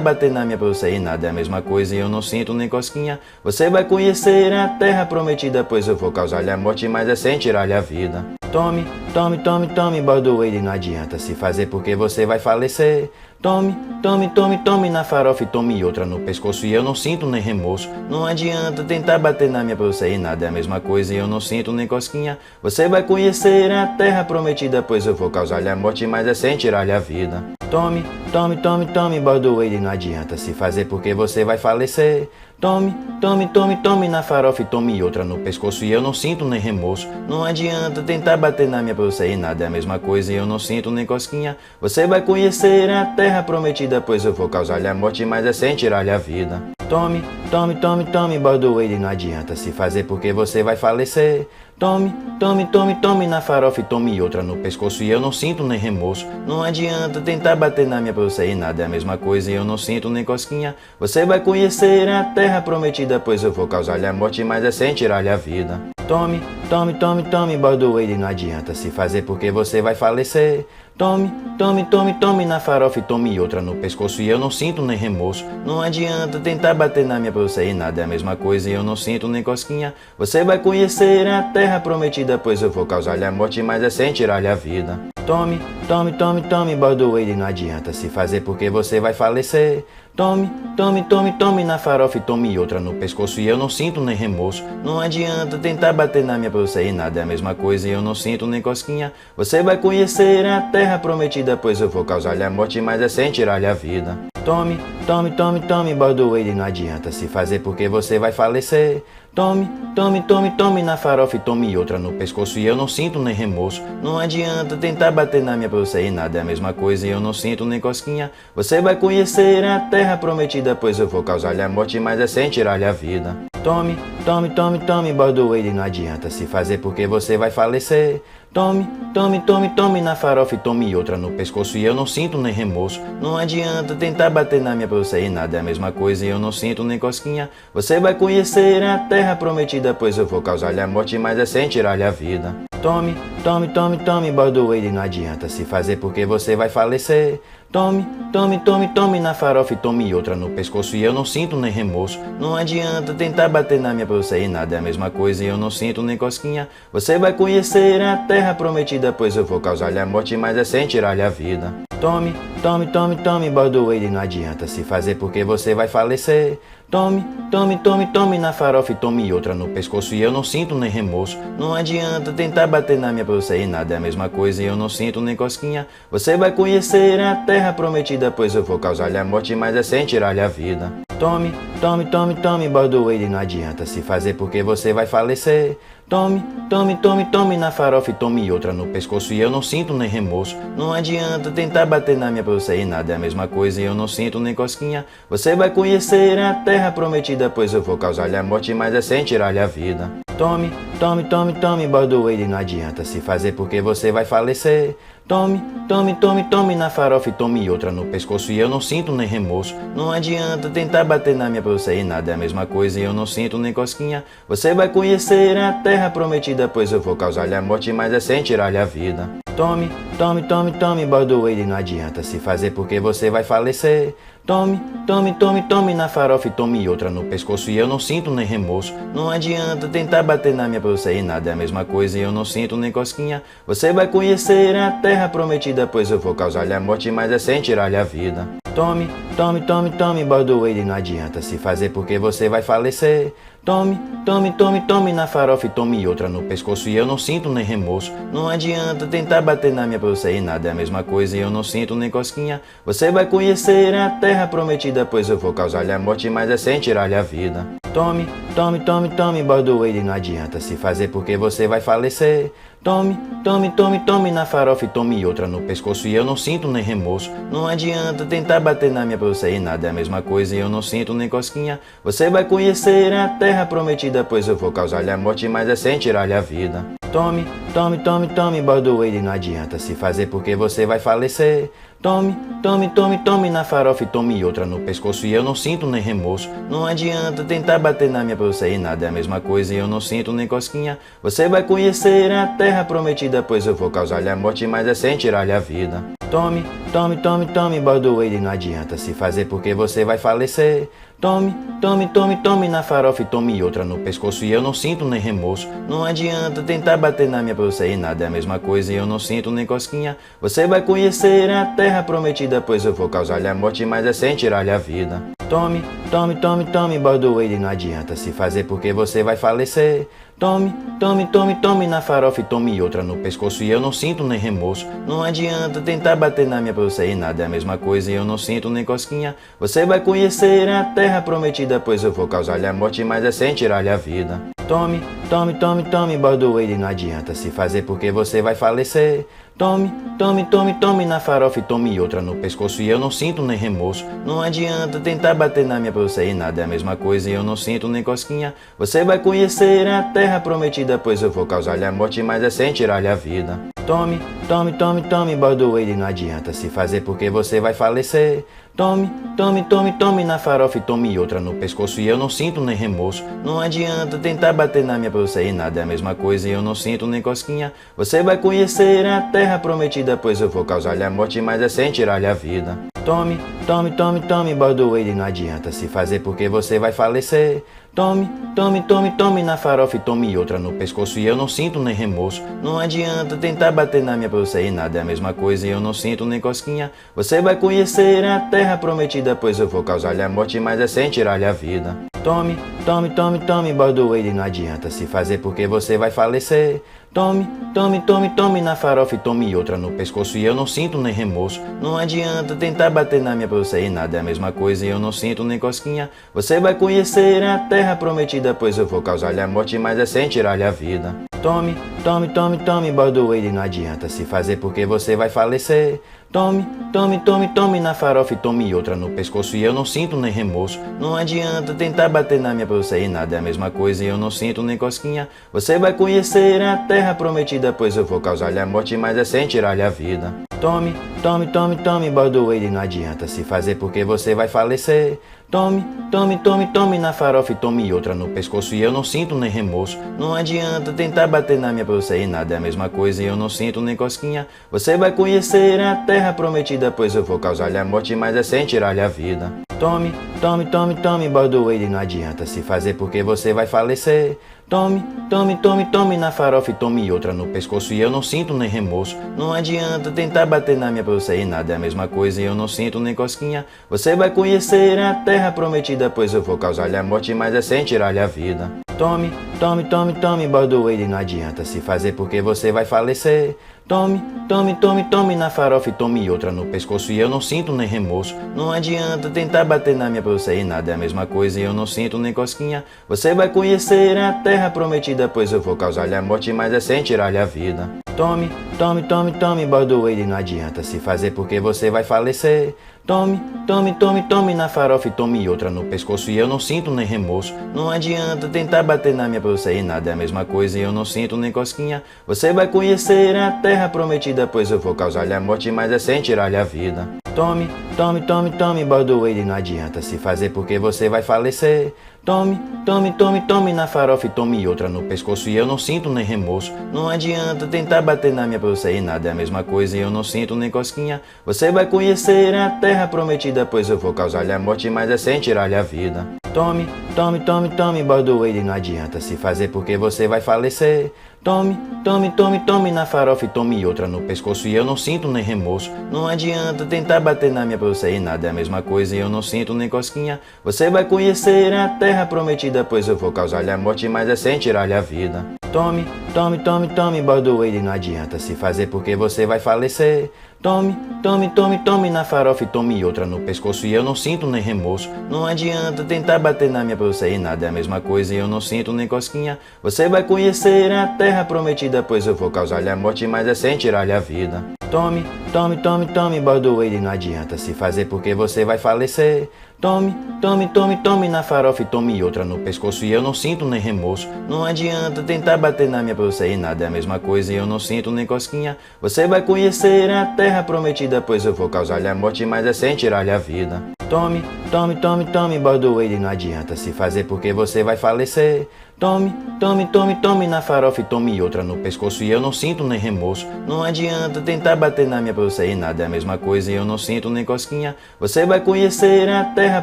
bater na minha pra você e nada é a mesma coisa e eu não sinto nem cosquinha. Você vai conhecer a terra prometida, pois eu vou causar-lhe a morte, mas é sem tirar-lhe a vida. Tome, tome, tome, tome, bordoeire, não adianta se fazer porque você vai falecer. Tome, tome, tome, tome na farofa e tome outra no pescoço e eu não sinto nem remorso. Não adianta tentar bater na minha pra você e nada é a mesma coisa e eu não sinto nem cosquinha. Você vai conhecer a terra prometida, pois eu vou causar-lhe a morte, mas é sem tirar-lhe a vida. Tome, tome, tome, tome, bordoeire, não adianta se fazer porque você vai falecer. Tome, tome, tome, tome na farofa e tome outra no pescoço e eu não sinto nem remorso. Não adianta tentar bater na minha pra você e nada é a mesma coisa e eu não sinto nem cosquinha. Você vai conhecer a terra prometida, pois eu vou causar-lhe a morte, mas é sem tirar-lhe a vida. Tome, tome, tome, tome, bordoeire, não adianta se fazer porque você vai falecer. Tome, tome, tome, tome na farofa e tome outra no pescoço e eu não sinto nem remorso. Não adianta tentar bater na minha pra você e nada é a mesma coisa e eu não sinto nem cosquinha. Você vai conhecer a terra prometida, pois eu vou causar-lhe a morte, mas é sem tirar-lhe a vida. Tome, tome, tome, tome, bordoeire, não adianta se fazer porque você vai falecer. Tome, tome, tome, tome na farofa e tome outra no pescoço e eu não sinto nem remorso. Não adianta tentar bater na minha pra você e nada é a mesma coisa e eu não sinto nem cosquinha. Você vai conhecer a terra prometida, pois eu vou causar-lhe a morte, mas é sem tirar-lhe a vida. Tome, tome, tome, tome, bordoeire, não adianta se fazer porque você vai falecer. Tome, tome, tome, tome na farofa e tome outra no pescoço e eu não sinto nem remorso. Não adianta tentar bater na minha pra você e nada é a mesma coisa e eu não sinto nem cosquinha. Você vai conhecer a terra prometida, pois eu vou causar-lhe a morte, mas é sem tirar-lhe a vida. Tome, tome, tome, tome, bordoeire, não adianta se fazer porque você vai falecer. Tome, tome, tome, tome na farofa e tome outra no pescoço e eu não sinto nem remorso. Não adianta tentar bater na minha pra você e nada é a mesma coisa e eu não sinto nem cosquinha. Você vai conhecer a terra prometida, pois eu vou causar-lhe a morte, mas é sem tirar-lhe a vida. Tome, tome, tome, tome, bordoeire, não adianta se fazer porque você vai falecer. Tome, tome, tome, tome na farofa e tome outra no pescoço e eu não sinto nem remorso. Não adianta tentar bater na minha pra você e nada é a mesma coisa e eu não sinto nem cosquinha. Você vai conhecer a terra prometida, pois eu vou causar-lhe a morte, mas é sem tirar-lhe a vida. Tome, tome, tome, tome, bordoeire, não adianta se fazer porque você vai falecer. Tome, tome, tome, tome na farofa e tome outra no pescoço e eu não sinto nem remorso. Não adianta tentar bater na minha pra você e nada é a mesma coisa e eu não sinto nem cosquinha. Você vai conhecer a terra prometida, pois eu vou causar-lhe a morte, mas é sem tirar-lhe a vida. Tome, tome, tome, tome, bordoeire, não adianta se fazer porque você vai falecer. Tome, tome, tome, tome na farofa e tome outra no pescoço e eu não sinto nem remorso. Não adianta tentar bater na minha pra você e nada é a mesma coisa e eu não sinto nem cosquinha. Você vai conhecer a terra prometida, pois eu vou causar-lhe a morte, mas é sem tirar-lhe a vida. Tome, tome, tome, tome, bordoeire, não adianta se fazer porque você vai falecer. Tome, tome, tome, tome na farofa e tome outra no pescoço e eu não sinto nem remorso. Não adianta tentar bater na minha pra você e nada é a mesma coisa e eu não sinto nem cosquinha. Você vai conhecer a terra prometida, pois eu vou causar-lhe a morte, mas é sem tirar-lhe a vida. Tome, tome, tome, tome, bordoeire, não adianta se fazer porque você vai falecer. Tome, tome, tome, tome na farofa e tome outra no pescoço e eu não sinto nem remorso. Não adianta tentar bater na minha pra você e nada é a mesma coisa e eu não sinto nem cosquinha. Você vai conhecer a terra prometida, pois eu vou causar-lhe a morte, mas é sem tirar-lhe a vida. Tome, tome, tome, tome, bordoeire, não adianta se fazer porque você vai falecer. Tome, tome, tome, tome na farofa e tome outra no pescoço e eu não sinto nem remorso. Não adianta tentar bater na minha pra você e nada é a mesma coisa e eu não sinto nem cosquinha. Você vai conhecer a terra prometida, pois eu vou causar-lhe a morte, mas é sem tirar-lhe a vida. Tome, tome, tome, tome, bordoeire, não adianta se fazer porque você vai falecer. Tome, tome, tome, tome na farofa e tome outra no pescoço e eu não sinto nem remorso. Não adianta tentar bater na minha pra você e nada é a mesma coisa e eu não sinto nem cosquinha. Você vai conhecer a terra prometida, pois eu vou causar-lhe a morte, mas é sem tirar-lhe a vida. Tome, tome, tome, tome, bordoeire, não adianta se fazer porque você vai falecer. Tome, tome, tome, tome na farofa e tome outra no pescoço e eu não sinto nem remorso. Não adianta tentar bater na minha pra você e nada é a mesma coisa e eu não sinto nem cosquinha. Você vai conhecer a terra prometida, pois eu vou causar-lhe a morte, mas é sem tirar-lhe a vida. Tome, tome, tome, tome, bordoeire, não adianta se fazer porque você vai falecer. Tome, tome, tome, tome na farofa e tome outra no pescoço e eu não sinto nem remorso. Não adianta tentar bater na minha pra você e nada é a mesma coisa e eu não sinto nem cosquinha. Você vai conhecer a terra prometida, pois eu vou causar-lhe a morte, mas é sem tirar-lhe a vida. Tome, tome, tome, tome, bordoeire, não adianta se fazer porque você vai falecer. Tome, tome, tome, tome na farofa e tome outra no pescoço e eu não sinto nem remorso. Não adianta tentar bater na minha pra você e nada é a mesma coisa e eu não sinto nem cosquinha. Você vai conhecer a terra prometida, pois eu vou causar-lhe a morte, mas é sem tirar-lhe a vida. Tome, tome, tome, tome, bordoeire, não adianta se fazer porque você vai falecer. Tome, tome, tome, tome na farofa e tome outra no pescoço e eu não sinto nem remorso. Não adianta tentar bater na minha pra você e nada é a mesma coisa e eu não sinto nem cosquinha. Você vai conhecer a terra prometida, pois eu vou causar-lhe a morte, mas é sem tirar-lhe a vida. Tome, tome, tome, tome, bordoeire, não adianta se fazer porque você vai falecer. Tome, tome, tome, tome na farofa e tome outra no pescoço e eu não sinto nem remorso. Não adianta tentar bater na minha pra você e nada é a mesma coisa e eu não sinto nem cosquinha. Você vai conhecer a terra prometida, pois eu vou causar-lhe a morte, mas é sem tirar-lhe a vida. Tome, tome, tome, tome, bordoeire, não adianta se fazer porque você vai falecer. Tome, tome, tome, tome na farofa e tome outra no pescoço e eu não sinto nem remorso. Não adianta tentar bater na minha pra você e nada é a mesma coisa e eu não sinto nem cosquinha. Você vai conhecer a terra prometida, pois eu vou causar-lhe a morte, mas é sem tirar-lhe a vida. Tome, tome, tome, tome, bordoeire, não adianta se fazer porque você vai falecer. Tome, tome, tome, tome na farofa e tome outra no pescoço e eu não sinto nem remorso. Não adianta tentar bater na minha pra você e nada é a mesma coisa e eu não sinto nem cosquinha. Você vai conhecer a terra prometida, pois eu vou causar-lhe a morte, mas é sem tirar-lhe a vida. Tome, tome, tome, tome, bordoeire, não adianta se fazer porque você vai falecer. Tome, tome, tome, tome na farofa e tome outra no pescoço e eu não sinto nem remorso. Não adianta tentar bater na minha pra você e nada é a mesma coisa e eu não sinto nem cosquinha. Você vai conhecer a terra prometida, pois eu vou causar-lhe a morte, mas é sem tirar-lhe a vida. Tome, tome, tome, tome, bordoeire, não adianta se fazer porque você vai falecer. Tome, tome, tome, tome na farofa e tome outra no pescoço e eu não sinto nem remorso. Não adianta tentar bater na minha pra você e nada é a mesma coisa e eu não sinto nem cosquinha. Você vai conhecer a terra prometida, pois eu vou causar-lhe a morte, mas é sem tirar-lhe a vida. Tome, tome, tome, tome, bordoeire, não adianta se fazer porque você vai falecer. Tome, tome, tome, tome na farofa e tome outra no pescoço e eu não sinto nem remorso. Não adianta tentar bater na minha pra você e nada é a mesma coisa e eu não sinto nem cosquinha. Você vai conhecer a terra prometida, pois eu vou causar-lhe a morte, mas é sem tirar-lhe a vida. Tome, tome, tome, tome, bordoeire, não adianta se fazer porque você vai falecer. Tome, tome, tome, tome na farofa e tome outra no pescoço e eu não sinto nem remorso. Não adianta tentar bater na minha pra você e nada é a mesma coisa e eu não sinto nem cosquinha. Você vai conhecer a terra prometida, pois eu vou causar-lhe a morte, mas é sem tirar-lhe a vida. Tome, tome, tome, tome, bordoeire, não adianta se fazer porque você vai falecer. Tome, tome, tome, tome na farofa e tome outra no pescoço e eu não sinto nem remorso. Não adianta tentar bater na minha pra você e nada é a mesma coisa e eu não sinto nem cosquinha. Você vai conhecer a terra prometida, pois eu vou causar-lhe a morte, mas é sem tirar-lhe a vida. Tome, tome, tome, tome, bordoeire, não adianta se fazer porque você vai falecer. Tome, tome, tome, tome na farofa e tome outra no pescoço e eu não sinto nem remorso. Não adianta tentar bater na minha pra você e nada é a mesma coisa e eu não sinto nem cosquinha. Você vai conhecer a terra prometida, pois eu vou causar-lhe a morte, mas é sem tirar-lhe a vida. Tome, tome, tome, tome, bordoeire, não adianta se fazer porque você vai falecer. Tome, tome, tome, tome na farofa e tome outra no pescoço e eu não sinto nem remorso. Não adianta tentar bater na minha pra você e nada é a mesma coisa e eu não sinto nem cosquinha. Você vai conhecer a terra prometida, pois eu vou causar-lhe a morte, mas é sem tirar-lhe a vida. Tome, tome, tome, tome, bordoeire, não adianta se fazer porque você vai falecer. Tome, tome, tome, tome na farofa e tome outra no pescoço e eu não sinto nem remorso. Não adianta tentar bater na minha pra você e nada é a mesma coisa e eu não sinto nem cosquinha. Você vai conhecer a terra prometida, pois eu vou causar-lhe a morte, mas é sem tirar-lhe a vida. Tome, tome, tome, tome, bordoeiro, não adianta se fazer porque você vai falecer. Tome, tome, tome, tome na farofa e tome outra no pescoço e eu não sinto nem remorso. Não adianta tentar bater na minha pra você e nada é a mesma coisa e eu não sinto nem cosquinha. Você vai conhecer a terra prometida, pois eu vou causar-lhe a morte, mas é sem tirar-lhe a vida. Tome, tome, tome, tome, bordoeiro, não adianta se fazer porque você vai falecer. Tome, tome, tome, tome na farofa e tome outra no pescoço e eu não sinto nem remorso. Não adianta tentar bater na minha pra você e nada é a mesma coisa e eu não sinto nem cosquinha. Você vai conhecer a terra prometida, pois eu vou causar-lhe a morte, mas é sem tirar-lhe a vida. Tome, tome, tome, tome, bordoeiro, não adianta se fazer porque você vai falecer. Tome, tome, tome, tome na farofa e tome outra no pescoço e eu não sinto nem remorso. Não adianta tentar bater na minha pra você e nada é a mesma coisa e eu não sinto nem cosquinha. Você vai conhecer a terra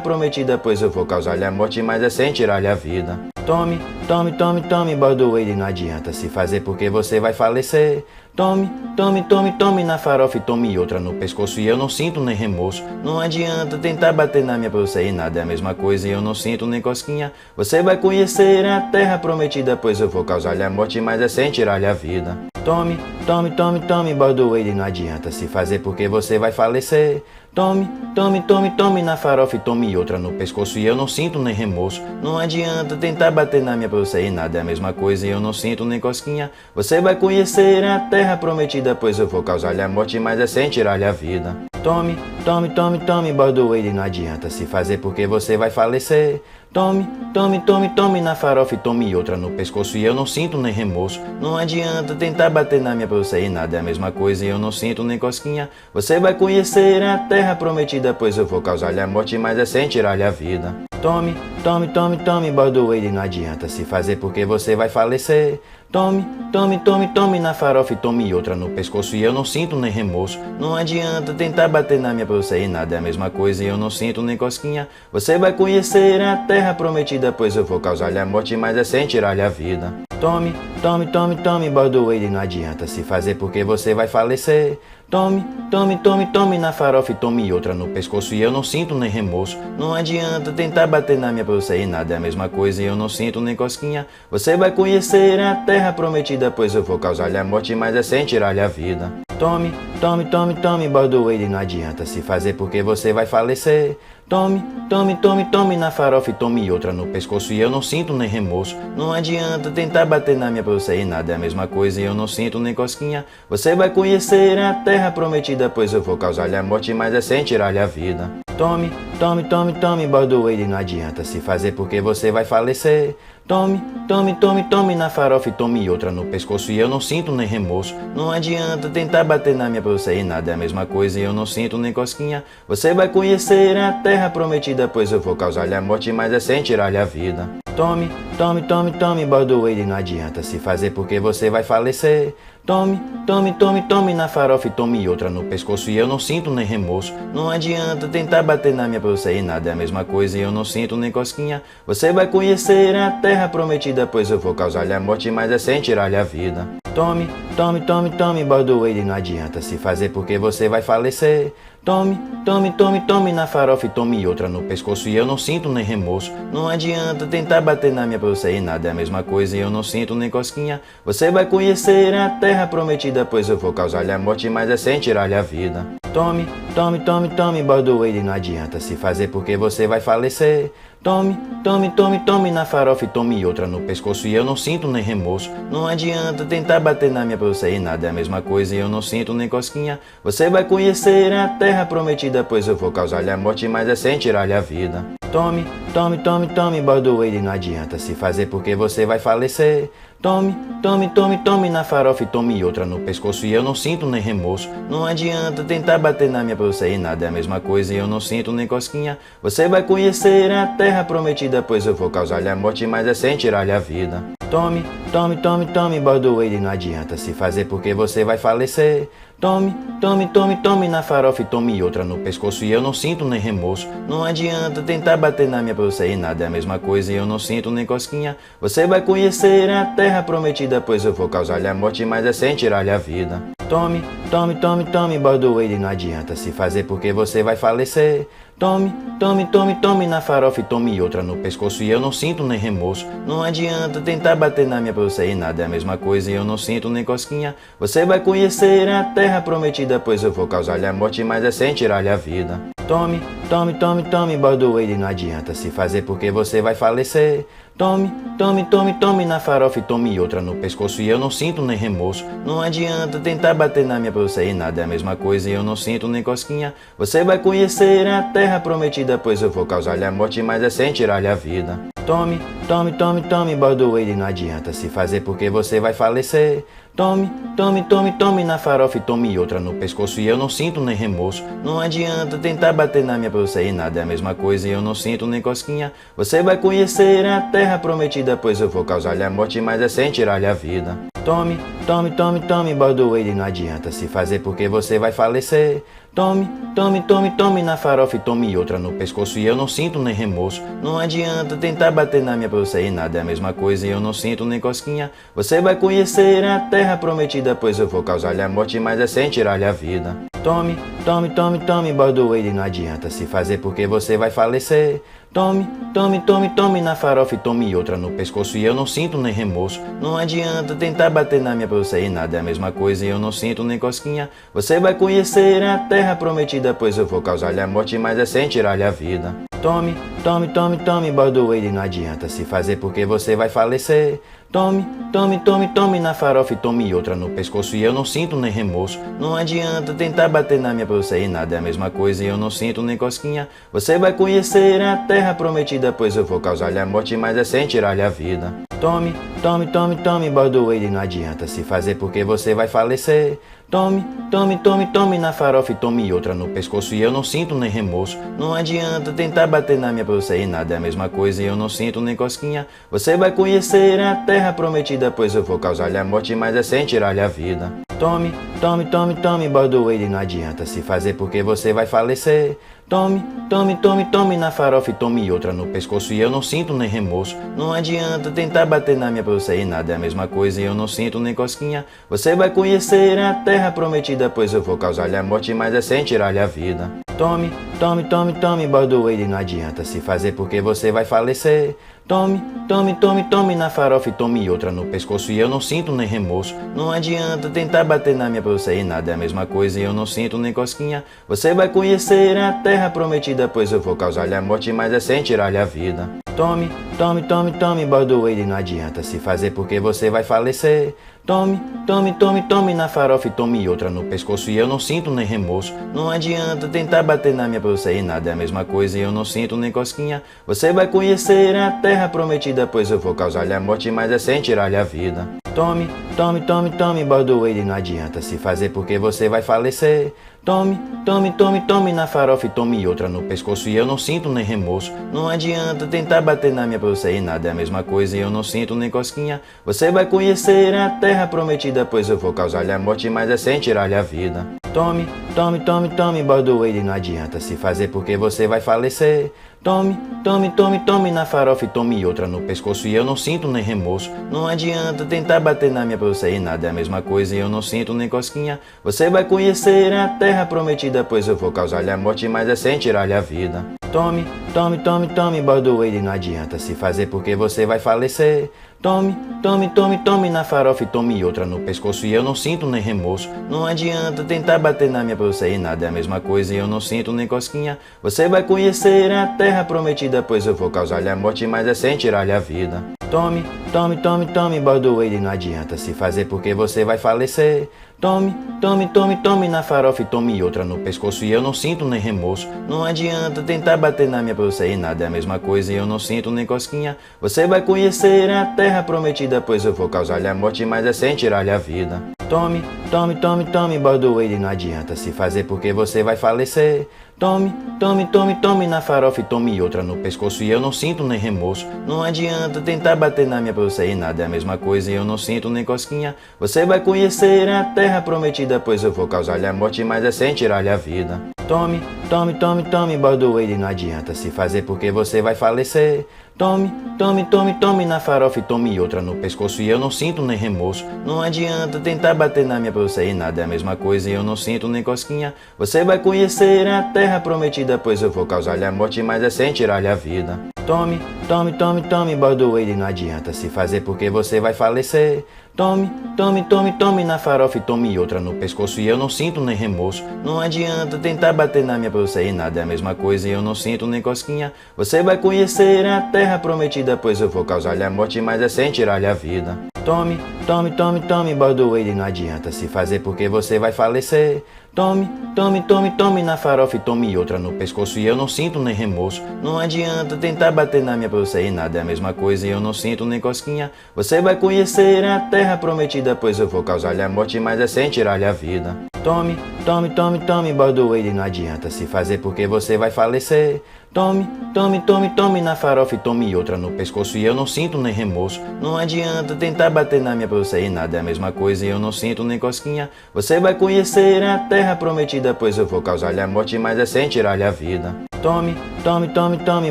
prometida, pois eu vou causar-lhe a morte, mas é sem tirar-lhe a vida. Tome, tome, tome, tome, bordoeiro, não adianta se fazer porque você vai falecer. Tome, tome, tome, tome na farofa e tome outra no pescoço e eu não sinto nem remorso. Não adianta tentar bater na minha pra você e nada é a mesma coisa e eu não sinto nem cosquinha. Você vai conhecer a terra prometida, pois eu vou causar-lhe a morte, mas é sem tirar-lhe a vida. Tome, tome, tome, tome, bordoeiro, não adianta se fazer porque você vai falecer. Tome, tome, tome, tome na farofa e tome outra no pescoço e eu não sinto nem remorso. Não adianta tentar bater na minha pra você e nada é a mesma coisa e eu não sinto nem cosquinha. Você vai conhecer a terra prometida, pois eu vou causar-lhe a morte, mas é sem tirar-lhe a vida. Tome, tome, tome, tome, bordoeiro, não adianta se fazer porque você vai falecer. Tome, tome, tome, tome na farofa e tome outra no pescoço e eu não sinto nem remorso. Não adianta tentar bater na minha pra você e nada é a mesma coisa e eu não sinto nem cosquinha. Você vai conhecer a terra prometida, pois eu vou causar-lhe a morte, mas é sem tirar-lhe a vida. Tome, tome, tome, tome, bordoeiro, não adianta se fazer porque você vai falecer. Tome, tome, tome, tome na farofa e tome outra no pescoço e eu não sinto nem remorso. Não adianta tentar bater na minha pra você e nada é a mesma coisa e eu não sinto nem cosquinha. Você vai conhecer a terra prometida, pois eu vou causar-lhe a morte, mas é sem tirar-lhe a vida. Tome, tome, tome, tome, bordoeiro, não adianta se fazer porque você vai falecer. Tome, tome, tome, tome na farofa e tome outra no pescoço e eu não sinto nem remorso. Não adianta tentar bater na minha pra você e nada é a mesma coisa e eu não sinto nem cosquinha. Você vai conhecer a terra prometida, pois eu vou causar-lhe a morte, mas é sem tirar-lhe a vida. Tome, tome, tome, tome, bordoeiro, não adianta se fazer porque você vai falecer. Tome, tome, tome, tome na farofa e tome outra no pescoço e eu não sinto nem remorso. Não adianta tentar bater na minha pra você e nada é a mesma coisa e eu não sinto nem cosquinha. Você vai conhecer a terra prometida, pois eu vou causar-lhe a morte, mas é sem tirar-lhe a vida. Tome, tome, tome, tome, bordoeiro, não adianta se fazer porque você vai falecer. Tome, tome, tome, tome na farofa e tome outra no pescoço e eu não sinto nem remorso. Não adianta tentar bater na minha pra você e nada é a mesma coisa e eu não sinto nem cosquinha. Você vai conhecer a terra prometida, pois eu vou causar-lhe a morte, mas é sem tirar-lhe a vida. Tome, tome, tome, tome, bordoeiro, não adianta se fazer porque você vai falecer. Tome, tome, tome, tome na farofa e tome outra no pescoço e eu não sinto nem remorso. Não adianta tentar bater na minha pra você e nada é a mesma coisa e eu não sinto nem cosquinha. Você vai conhecer a terra prometida, pois eu vou causar-lhe a morte, mas é sem tirar-lhe a vida. Tome, tome, tome, tome, bordoeiro, não adianta se fazer porque você vai falecer. Tome, tome, tome, tome na farofa e tome outra no pescoço e eu não sinto nem remorso. Não adianta tentar bater na minha pra você e nada é a mesma coisa e eu não sinto nem cosquinha. Você vai conhecer a terra prometida, pois eu vou causar-lhe a morte, mas é sem tirar-lhe a vida. Tome, tome, tome, tome, bordoeiro, não adianta se fazer porque você vai falecer. Tome, tome, tome, tome na farofa e tome outra no pescoço e eu não sinto nem remorso. Não adianta tentar bater na minha pra você e nada é a mesma coisa e eu não sinto nem cosquinha. Você vai conhecer a terra prometida, pois eu vou causar-lhe a morte, mas é sem tirar-lhe a vida. Tome, tome, tome, tome, bordoeiro, não adianta se fazer porque você vai falecer. Tome, tome, tome, tome na farofa e tome outra no pescoço e eu não sinto nem remorso. Não adianta tentar bater na minha pra você e nada é a mesma coisa e eu não sinto nem cosquinha. Você vai conhecer a terra prometida, pois eu vou causar-lhe a morte, mas é sem tirar-lhe a vida. Tome, tome, tome, tome, bordoeiro, não adianta se fazer porque você vai falecer. Tome, tome, tome, tome na farofa e tome outra no pescoço e eu não sinto nem remorso. Não adianta tentar bater na minha pra você e nada é a mesma coisa e eu não sinto nem cosquinha. Você vai conhecer a terra prometida, pois eu vou causar-lhe a morte, mas é sem tirar-lhe a vida. Tome, tome, tome, tome, bordoeiro, não adianta se fazer porque você vai falecer. Tome, tome, tome, tome na farofa e tome outra no pescoço e eu não sinto nem remorso. Não adianta tentar bater na minha pra você e nada é a mesma coisa e eu não sinto nem cosquinha. Você vai conhecer a terra prometida, pois eu vou causar-lhe a morte, mas é sem tirar-lhe a vida. Tome, tome, tome, tome, bordoeiro, não adianta se fazer porque você vai falecer. Tome, tome, tome, tome na farofa e tome outra no pescoço e eu não sinto nem remorso. Não adianta tentar bater na minha pra você e nada é a mesma coisa e eu não sinto nem cosquinha. Você vai conhecer a terra prometida, pois eu vou causar-lhe a morte, mas é sem tirar-lhe a vida. Tome, tome, tome, tome, bordoeiro, não adianta se fazer porque você vai falecer. Tome, tome, tome, tome na farofa e tome outra no pescoço e eu não sinto nem remorso. Não adianta tentar bater na minha pra você e nada é a mesma coisa e eu não sinto nem cosquinha. Você vai conhecer a terra prometida, pois eu vou causar-lhe a morte, mas é sem tirar-lhe a vida. Tome, tome, tome, tome, bordoeiro, não adianta se fazer porque você vai falecer. Tome, tome, tome, tome na farofa e tome outra no pescoço e eu não sinto nem remorso. Não adianta tentar bater na minha pra você e nada é a mesma coisa e eu não sinto nem cosquinha. Você vai conhecer a terra prometida, pois eu vou causar-lhe a morte, mas é sem tirar-lhe a vida. Tome, tome, tome, tome, bordoeiro, não adianta se fazer porque você vai falecer. Tome, tome, tome, tome na farofa e tome outra no pescoço e eu não sinto nem remorso. Não adianta tentar bater na minha pra você e nada é a mesma coisa e eu não sinto nem cosquinha. Você vai conhecer a terra prometida, pois eu vou causar-lhe a morte, mas é sem tirar-lhe a vida. Tome, tome, tome, tome, bordoeiro, não adianta se fazer porque você vai falecer. Tome, tome, tome, tome na farofa e tome outra no pescoço e eu não sinto nem remorso. Não adianta tentar bater na minha pra você e nada é a mesma coisa e eu não sinto nem cosquinha. Você vai conhecer a terra prometida, pois eu vou causar-lhe a morte, mas é sem tirar-lhe a vida. Tome, tome, tome, tome, bordoeiro, não adianta se fazer porque você vai falecer. Tome, tome, tome, tome na farofa e tome outra no pescoço e eu não sinto nem remorso. Não adianta tentar bater na minha pra você e nada é a mesma coisa e eu não sinto nem cosquinha. Você vai conhecer a terra prometida, pois eu vou causar-lhe a morte, mas é sem tirar-lhe a vida. Tome, tome, tome, tome, bordoeiro, não adianta se fazer porque você vai falecer. Tome, tome, tome, tome na farofa e tome outra no pescoço e eu não sinto nem remorso. Não adianta tentar bater na minha pra você e nada é a mesma coisa e eu não sinto nem cosquinha. Você vai conhecer a terra prometida, pois eu vou causar-lhe a morte, mas é sem tirar-lhe a vida. Tome, tome, tome, tome, bordoeiro, não adianta se fazer porque você vai falecer. Tome, tome, tome, tome na farofa e tome outra no pescoço e eu não sinto nem remorso. Não adianta tentar bater na minha pra você e nada é a mesma coisa e eu não sinto nem cosquinha. Você vai conhecer a terra prometida, pois eu vou causar-lhe a morte, mas é sem tirar-lhe a vida. Tome, tome, tome, tome, bordoeiro, não adianta se fazer porque você vai falecer. Tome, tome, tome, tome na farofa e tome outra no pescoço e eu não sinto nem remorso. Não adianta tentar bater na minha pra você e nada é a mesma coisa e eu não sinto nem cosquinha. Você vai conhecer a terra prometida, pois eu vou causar-lhe a morte, mas é sem tirar-lhe a vida. Tome, tome, tome, tome, bordoeiro, não adianta se fazer porque você vai falecer. Tome, tome, tome, tome na farofa e tome outra no pescoço e eu não sinto nem remorso. Não adianta tentar bater na minha pra você e nada é a mesma coisa e eu não sinto nem cosquinha. Você vai conhecer a terra prometida, pois eu vou causar-lhe a morte, mas é sem tirar-lhe a vida. Tome, tome, tome, tome, bordoeiro, não adianta se fazer porque você vai falecer. Tome, tome, tome, tome na farofa e tome outra no pescoço e eu não sinto nem remorso. Não adianta tentar bater na minha pra você e nada é a mesma coisa e eu não sinto nem cosquinha. Você vai conhecer a terra prometida, pois eu vou causar-lhe a morte, mas é sem tirar-lhe a vida. Tome, tome, tome, tome, bordoeiro, não adianta se fazer porque você vai falecer. Tome, tome, tome, tome na farofa e tome outra no pescoço e eu não sinto nem remorso. Não adianta tentar bater na minha pra você e nada é a mesma coisa e eu não sinto nem cosquinha. Você vai conhecer a terra prometida, pois eu vou causar-lhe a morte, mas é sem tirar-lhe a vida. Tome, tome, tome, tome, bordoeiro, não adianta se fazer porque você vai falecer. Tome, tome, tome, tome na farofa e tome outra no pescoço e eu não sinto nem remorso. Não adianta tentar bater na minha pra você e nada é a mesma coisa e eu não sinto nem cosquinha. Você vai conhecer a terra prometida, pois eu vou causar-lhe a morte, mas é sem tirar-lhe a vida. Tome, tome, tome, tome, bordoeiro, não adianta se fazer porque você vai falecer. Tome, tome, tome, tome na farofa e tome outra no pescoço e eu não sinto nem remorso. Não adianta tentar bater na minha pra você e nada é a mesma coisa e eu não sinto nem cosquinha. Você vai conhecer a terra prometida, pois eu vou causar-lhe a morte, mas é sem tirar-lhe a vida. Tome, tome, tome, tome, bordoeiro, não adianta se fazer porque você vai falecer. Tome, tome, tome, tome na farofa e tome outra no pescoço e eu não sinto nem remorso. Não adianta tentar bater na minha pra você e nada é a mesma coisa e eu não sinto nem cosquinha. Você vai conhecer a terra prometida, pois eu vou causar-lhe a morte, mas é sem tirar-lhe a vida. Tome, tome, tome, tome, bordoeiro, não adianta se fazer porque você vai falecer. Tome, tome, tome, tome na farofa e tome outra no pescoço e eu não sinto nem remorso. Não adianta tentar bater na minha pra você e nada é a mesma coisa e eu não sinto nem cosquinha. Você vai conhecer a terra prometida, pois eu vou causar-lhe a morte, mas é sem tirar-lhe a vida. Tome, tome, tome, tome, bordoeiro, não adianta se fazer porque você vai falecer. Tome, tome, tome, tome na farofa e tome outra no pescoço e eu não sinto nem remorso. Não adianta tentar bater na minha pra você e nada é a mesma coisa e eu não sinto nem cosquinha. Você vai conhecer a terra prometida, pois eu vou causar-lhe a morte, mas é sem tirar-lhe a vida. Tome, tome, tome, tome, bordoeiro, não adianta se fazer porque você vai falecer. Tome, tome, tome, tome na farofa e tome outra no pescoço e eu não sinto nem remorso. Não adianta tentar bater na minha pra você e nada é a mesma coisa e eu não sinto nem cosquinha. Você vai conhecer a terra prometida, pois eu vou causar-lhe a morte, mas é sem tirar-lhe a vida. Tome, tome, tome, tome,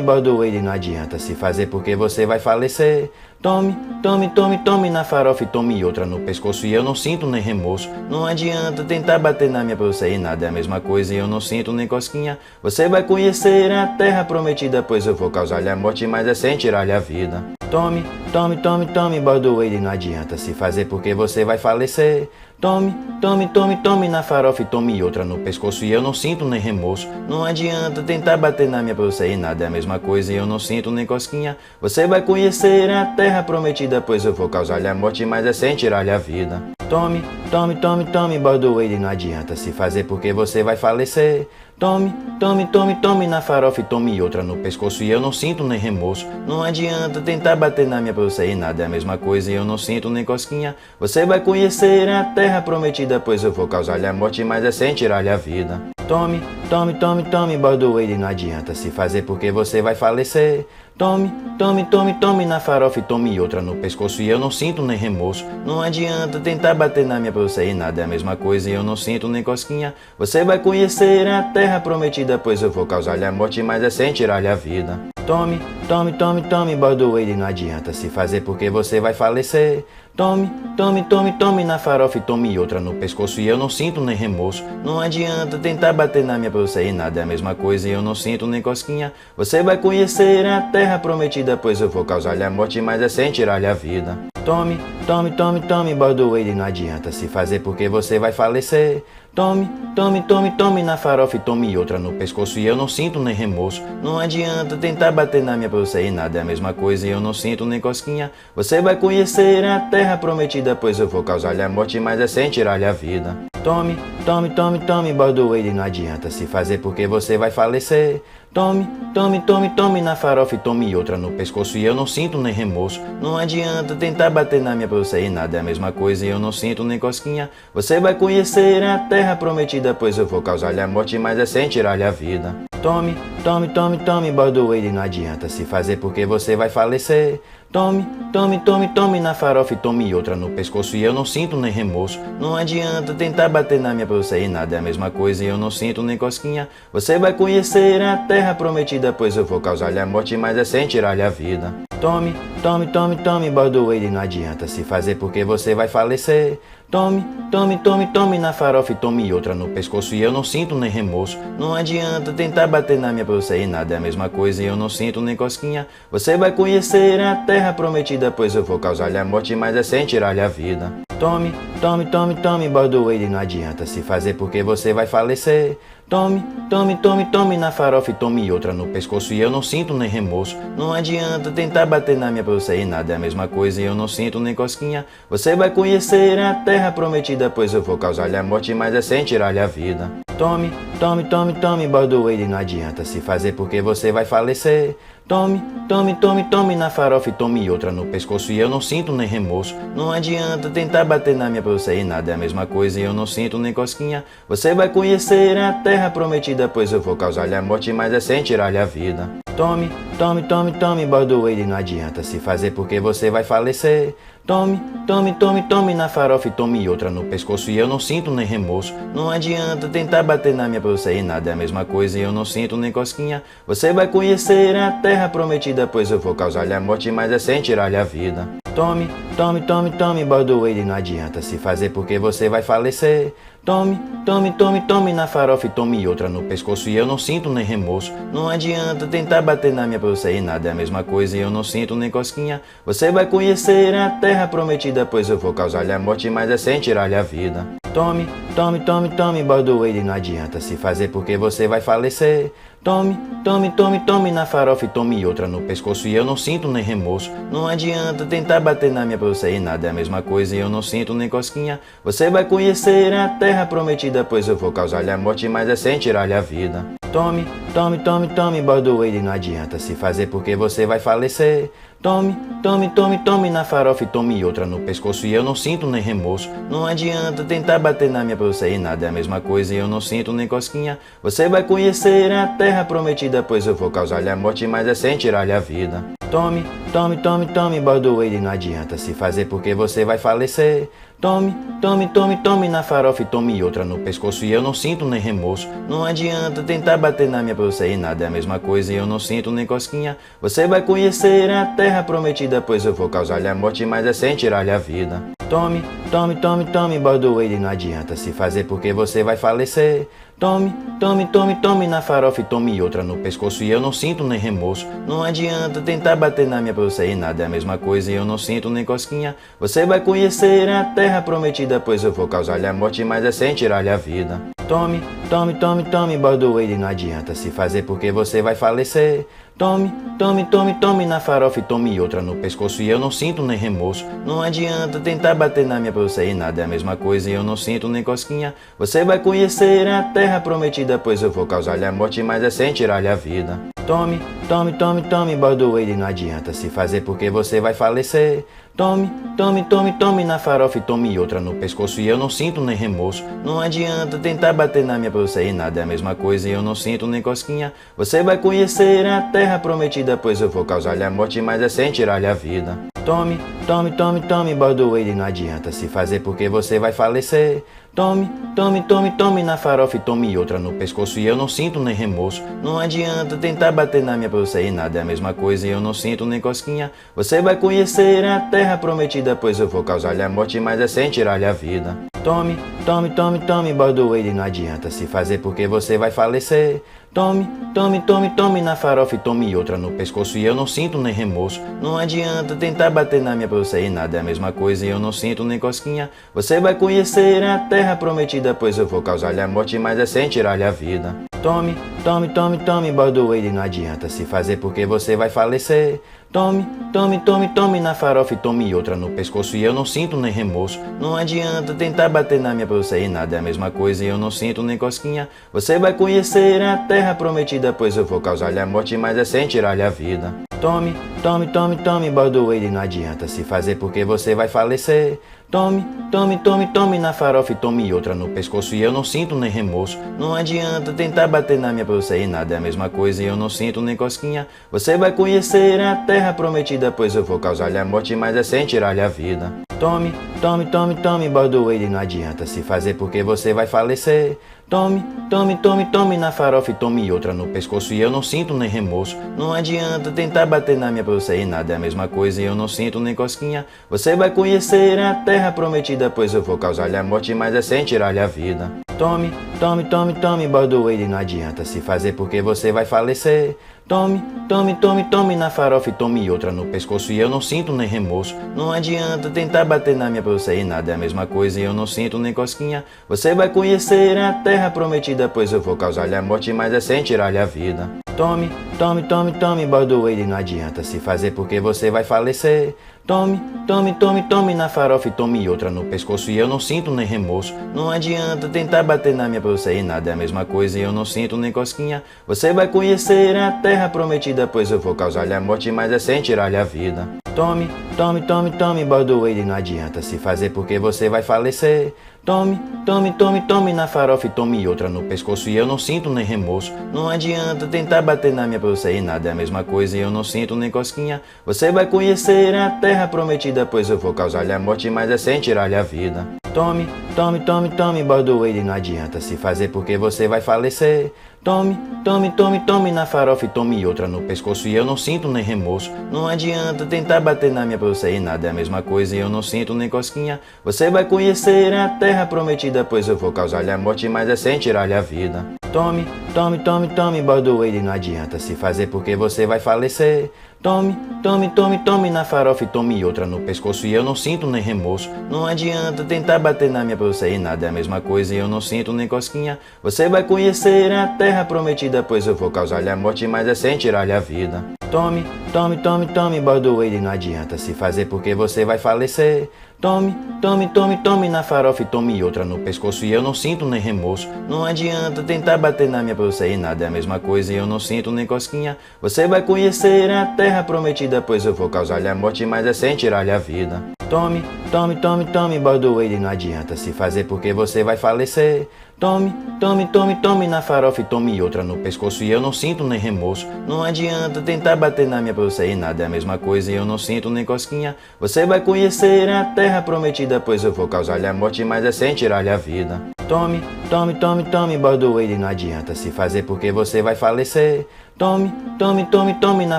bordoeiro, não adianta se fazer porque você vai falecer. Tome, tome, tome, tome na farofa e tome outra no pescoço e eu não sinto nem remorso. Não adianta tentar bater na minha pra você e nada é a mesma coisa e eu não sinto nem cosquinha. Você vai conhecer a terra prometida, pois eu vou causar-lhe a morte, mas é sem tirar-lhe a vida. Tome, tome, tome, tome, bordoeiro, não adianta se fazer porque você vai falecer. Tome, tome, tome, tome na farofa e tome outra no pescoço e eu não sinto nem remorso. Não adianta tentar bater na minha pra você e nada é a mesma coisa e eu não sinto nem cosquinha. Você vai conhecer a terra prometida, pois eu vou causar-lhe a morte, mas é sem tirar-lhe a vida. Tome, tome, tome, tome, bordoeiro, não adianta se fazer porque você vai falecer. Tome, tome, tome, tome na farofa e tome outra no pescoço e eu não sinto nem remorso. Não adianta tentar bater na minha pra você e nada é a mesma coisa e eu não sinto nem cosquinha. Você vai conhecer a terra prometida, pois eu vou causar-lhe a morte, mas é sem tirar-lhe a vida. Tome, tome, tome, tome, bordoeiro, não adianta se fazer porque você vai falecer. Tome, tome, tome, tome na farofa e tome outra no pescoço e eu não sinto nem remorso. Não adianta tentar bater na minha pra você e nada é a mesma coisa e eu não sinto nem cosquinha. Você vai conhecer a terra prometida, pois eu vou causar-lhe a morte, mas é sem tirar-lhe a vida. Tome, tome, tome, tome, bordoeiro, não adianta se fazer porque você vai falecer. Tome, tome, tome, tome na farofa e tome outra no pescoço e eu não sinto nem remorso. Não adianta tentar bater na minha pra você e nada é a mesma coisa e eu não sinto nem cosquinha. Você vai conhecer a terra prometida, pois eu vou causar-lhe a morte, mas é sem tirar-lhe a vida. Tome, tome, tome, tome, bordoeiro, não adianta se fazer porque você vai falecer. Tome, tome, tome, tome na farofa e tome outra no pescoço e eu não sinto nem remorso. Não adianta tentar bater na minha pra você e nada é a mesma coisa e eu não sinto nem cosquinha. Você vai conhecer a terra prometida, pois eu vou causar-lhe a morte, mas é sem tirar-lhe a vida. Tome, tome, tome, tome, bordoeiro, não adianta se fazer porque você vai falecer. Tome, tome, tome, tome na farofa e tome outra no pescoço e eu não sinto nem remorso. Não adianta tentar bater na minha pra você e nada é a mesma coisa e eu não sinto nem cosquinha. Você vai conhecer a terra prometida, pois eu vou causar-lhe a morte, mas é sem tirar-lhe a vida. Tome, tome, tome, tome, bordoeiro, não adianta se fazer porque você vai falecer. Tome, tome, tome, tome na farofa e tome outra no pescoço e eu não sinto nem remorso. Não adianta tentar bater na minha pra você e nada é a mesma coisa e eu não sinto nem cosquinha. Você vai conhecer a terra prometida, pois eu vou causar-lhe a morte, mas é sem tirar-lhe a vida. Tome, tome, tome, tome, bordoeiro, não adianta se fazer porque você vai falecer. Tome, tome, tome, tome na farofa e tome outra no pescoço e eu não sinto nem remorso. Não adianta tentar bater na minha pra você e nada é a mesma coisa e eu não sinto nem cosquinha. Você vai conhecer a terra prometida, pois eu vou causar-lhe a morte, mas é sem tirar-lhe a vida. Tome, tome, tome, tome, bordoeiro, não adianta se fazer porque você vai falecer. Tome, tome, tome, tome na farofa e tome outra no pescoço e eu não sinto nem remorso. Não adianta tentar bater na minha pra você e nada é a mesma coisa e eu não sinto nem cosquinha. Você vai conhecer a terra prometida, pois eu vou causar-lhe a morte, mas é sem tirar-lhe a vida. Tome, tome, tome, tome, bordoeire, não adianta se fazer porque você vai falecer. Tome, tome, tome, tome na farofa e tome outra no pescoço e eu não sinto nem remorso. Não adianta tentar bater na minha pra você e nada é a mesma coisa e eu não sinto nem cosquinha. Você vai conhecer a terra prometida, pois eu vou causar-lhe a morte, mas é sem tirar-lhe a vida. Tome, tome, tome, tome, bordoeire, não adianta se fazer porque você vai falecer. Tome, tome, tome, tome na farofa e tome outra no pescoço e eu não sinto nem remorso. Não adianta tentar bater na minha pra você e nada é a mesma coisa e eu não sinto nem cosquinha. Você vai conhecer a terra prometida, pois eu vou causar-lhe a morte, mas é sem tirar-lhe a vida. Tome, tome, tome, tome, bordoeire, não adianta se fazer porque você vai falecer. Tome, tome, tome, tome na farofa e tome outra no pescoço e eu não sinto nem remorso. Não adianta tentar bater na minha pra você e nada é a mesma coisa e eu não sinto nem cosquinha. Você vai conhecer a terra prometida, pois eu vou causar-lhe a morte, mas é sem tirar-lhe a vida. Tome, tome, tome, tome, bordoeire, não adianta se fazer porque você vai falecer. Tome, tome, tome, tome na farofa e tome outra no pescoço e eu não sinto nem remorso. Não adianta tentar bater na minha pra você e nada é a mesma coisa e eu não sinto nem cosquinha. Você vai conhecer a terra prometida, pois eu vou causar-lhe a morte, mas é sem tirar-lhe a vida. Tome, tome, tome, tome, bordoeire, não adianta se fazer porque você vai falecer. Tome, tome, tome, tome na farofa e tome outra no pescoço e eu não sinto nem remorso. Não adianta tentar bater na minha pra você e nada é a mesma coisa e eu não sinto nem cosquinha. Você vai conhecer a terra prometida, pois eu vou causar-lhe a morte, mas é sem tirar-lhe a vida. Tome, tome, tome, tome, bordoeire, não adianta se fazer porque você vai falecer. Tome, tome, tome, tome na farofa e tome outra no pescoço e eu não sinto nem remorso. Não adianta tentar bater na minha pra você e nada é a mesma coisa e eu não sinto nem cosquinha. Você vai conhecer a terra prometida, pois eu vou causar-lhe a morte, mas é sem tirar-lhe a vida. Tome, tome, tome, tome, bordoeire, não adianta se fazer porque você vai falecer. Tome, tome, tome, tome na farofa e tome outra no pescoço e eu não sinto nem remorso. Não adianta tentar bater na minha pra você e nada é a mesma coisa e eu não sinto nem cosquinha. Você vai conhecer a terra prometida, pois eu vou causar-lhe a morte, mas é sem tirar-lhe a vida. Tome, tome, tome, tome, bordoeire, não adianta se fazer porque você vai falecer. Tome, tome, tome, tome na farofa e tome outra no pescoço e eu não sinto nem remorso. Não adianta tentar bater na minha pra você e nada é a mesma coisa e eu não sinto nem cosquinha. Você vai conhecer a terra prometida, pois eu vou causar-lhe a morte, mas é sem tirar-lhe a vida. Tome, tome, tome, tome, bordoeire, não adianta se fazer porque você vai falecer. Tome, tome, tome, tome na farofa e tome outra no pescoço e eu não sinto nem remorso. Não adianta tentar bater na minha pra você e nada é a mesma coisa e eu não sinto nem cosquinha. Você vai conhecer a terra prometida, pois eu vou causar-lhe a morte, mas é sem tirar-lhe a vida. Tome, tome, tome, tome, bordoeire, não adianta se fazer porque você vai falecer. Tome, tome, tome, tome na farofa e tome outra no pescoço e eu não sinto nem remorso. Não adianta tentar bater na minha pra você e nada é a mesma coisa e eu não sinto nem cosquinha. Você vai conhecer a terra prometida, pois eu vou causar-lhe a morte, mas é sem tirar-lhe a vida. Tome, tome, tome, tome, bordoeire, não adianta se fazer porque você vai falecer. Tome, tome, tome, tome na farofa e tome outra no pescoço e eu não sinto nem remorso. Não adianta tentar bater na minha pra você e nada é a mesma coisa e eu não sinto nem cosquinha. Você vai conhecer a terra prometida, pois eu vou causar-lhe a morte, mas é sem tirar-lhe a vida. Tome, tome, tome, tome, bordoeire, não adianta se fazer porque você vai falecer. Tome, tome, tome, tome na farofa e tome outra no pescoço e eu não sinto nem remorso. Não adianta tentar bater na minha pra você e nada é a mesma coisa e eu não sinto nem cosquinha. Você vai conhecer a terra prometida, pois eu vou causar-lhe a morte, mas é sem tirar-lhe a vida. Tome, tome, tome, tome, bordoeire, não adianta se fazer porque você vai falecer. Tome, tome, tome, tome na farofa e tome outra no pescoço e eu não sinto nem remorso. Não adianta tentar bater na minha pra você e nada é a mesma coisa e eu não sinto nem cosquinha. Você vai conhecer a terra prometida, pois eu vou causar-lhe a morte, mas é sem tirar-lhe a vida. Tome, tome, tome, tome, bordoeire, não adianta se fazer porque você vai falecer. Tome, tome, tome, tome na farofa e tome outra no pescoço e eu não sinto nem remorso. Não adianta tentar bater na minha pra você e nada é a mesma coisa e eu não sinto nem cosquinha. Você vai conhecer a terra prometida, pois eu vou causar-lhe a morte, mas é sem tirar-lhe a vida. Tome, tome, tome, tome, bordoeire, não adianta se fazer porque você vai falecer. Tome, tome, tome, tome na farofa e tome outra no pescoço e eu não sinto nem remorso. Não adianta tentar bater na minha pra você e nada é a mesma coisa e eu não sinto nem cosquinha. Você vai conhecer a terra prometida, pois eu vou causar-lhe a morte, mas é sem tirar-lhe a vida. Tome, tome, tome, tome, bordoeiro, não adianta se fazer porque você vai falecer. Tome, tome, tome, tome na farofa e tome outra no pescoço e eu não sinto nem remorso. Não adianta tentar bater na minha pra você e nada é a mesma coisa e eu não sinto nem cosquinha. Você vai conhecer a terra prometida, pois eu vou causar-lhe a morte, mas é sem tirar-lhe a vida. Tome, tome, tome, tome, bordoeiro, não adianta se fazer porque você vai falecer. Tome, tome, tome, tome na farofa e tome outra no pescoço e eu não sinto nem remorso. Não adianta tentar bater na minha pra você e nada é a mesma coisa e eu não sinto nem cosquinha. Você vai conhecer a terra prometida, pois eu vou causar-lhe a morte, mas é sem tirar-lhe a vida. Tome, tome, tome, tome, bordoeiro, não adianta se fazer porque você vai falecer. Tome, tome, tome, tome na farofa e tome outra no pescoço e eu não sinto nem remorso. Não adianta tentar bater na minha pra você e nada é a mesma coisa e eu não sinto nem cosquinha. Você vai conhecer a terra prometida, pois eu vou causar-lhe a morte, mas é sem tirar-lhe a vida. Tome, tome, tome, tome, bordoeiro, não adianta se fazer porque você vai falecer. Tome, tome, tome, tome na farofa e tome outra no pescoço e eu não sinto nem remorso. Não adianta tentar bater na minha pra você e nada é a mesma coisa e eu não sinto nem cosquinha. Você vai conhecer a terra prometida, pois eu vou causar-lhe a morte, mas é sem tirar-lhe a vida. Tome, tome, tome, tome, bordoeiro, não adianta se fazer porque você vai falecer. Tome, tome, tome, tome na farofa e tome outra no pescoço e eu não sinto nem remorso. Não adianta tentar bater na minha pra você e nada é a mesma coisa e eu não sinto nem cosquinha. Você vai conhecer a terra prometida, pois eu vou causar-lhe a morte, mas é sem tirar-lhe a vida. Tome, tome, tome, tome, bordoeiro, não adianta se fazer porque você vai falecer. Tome, tome, tome, tome na farofa e tome outra no pescoço e eu não sinto nem remorso. Não adianta tentar bater na minha pra você e nada é a mesma coisa e eu não sinto nem cosquinha. Você vai conhecer a terra prometida, pois eu vou causar-lhe a morte, mas é sem tirar-lhe a vida. Tome, tome, tome, tome, bordoeiro, não adianta se fazer porque você vai falecer. Tome, tome, tome, tome na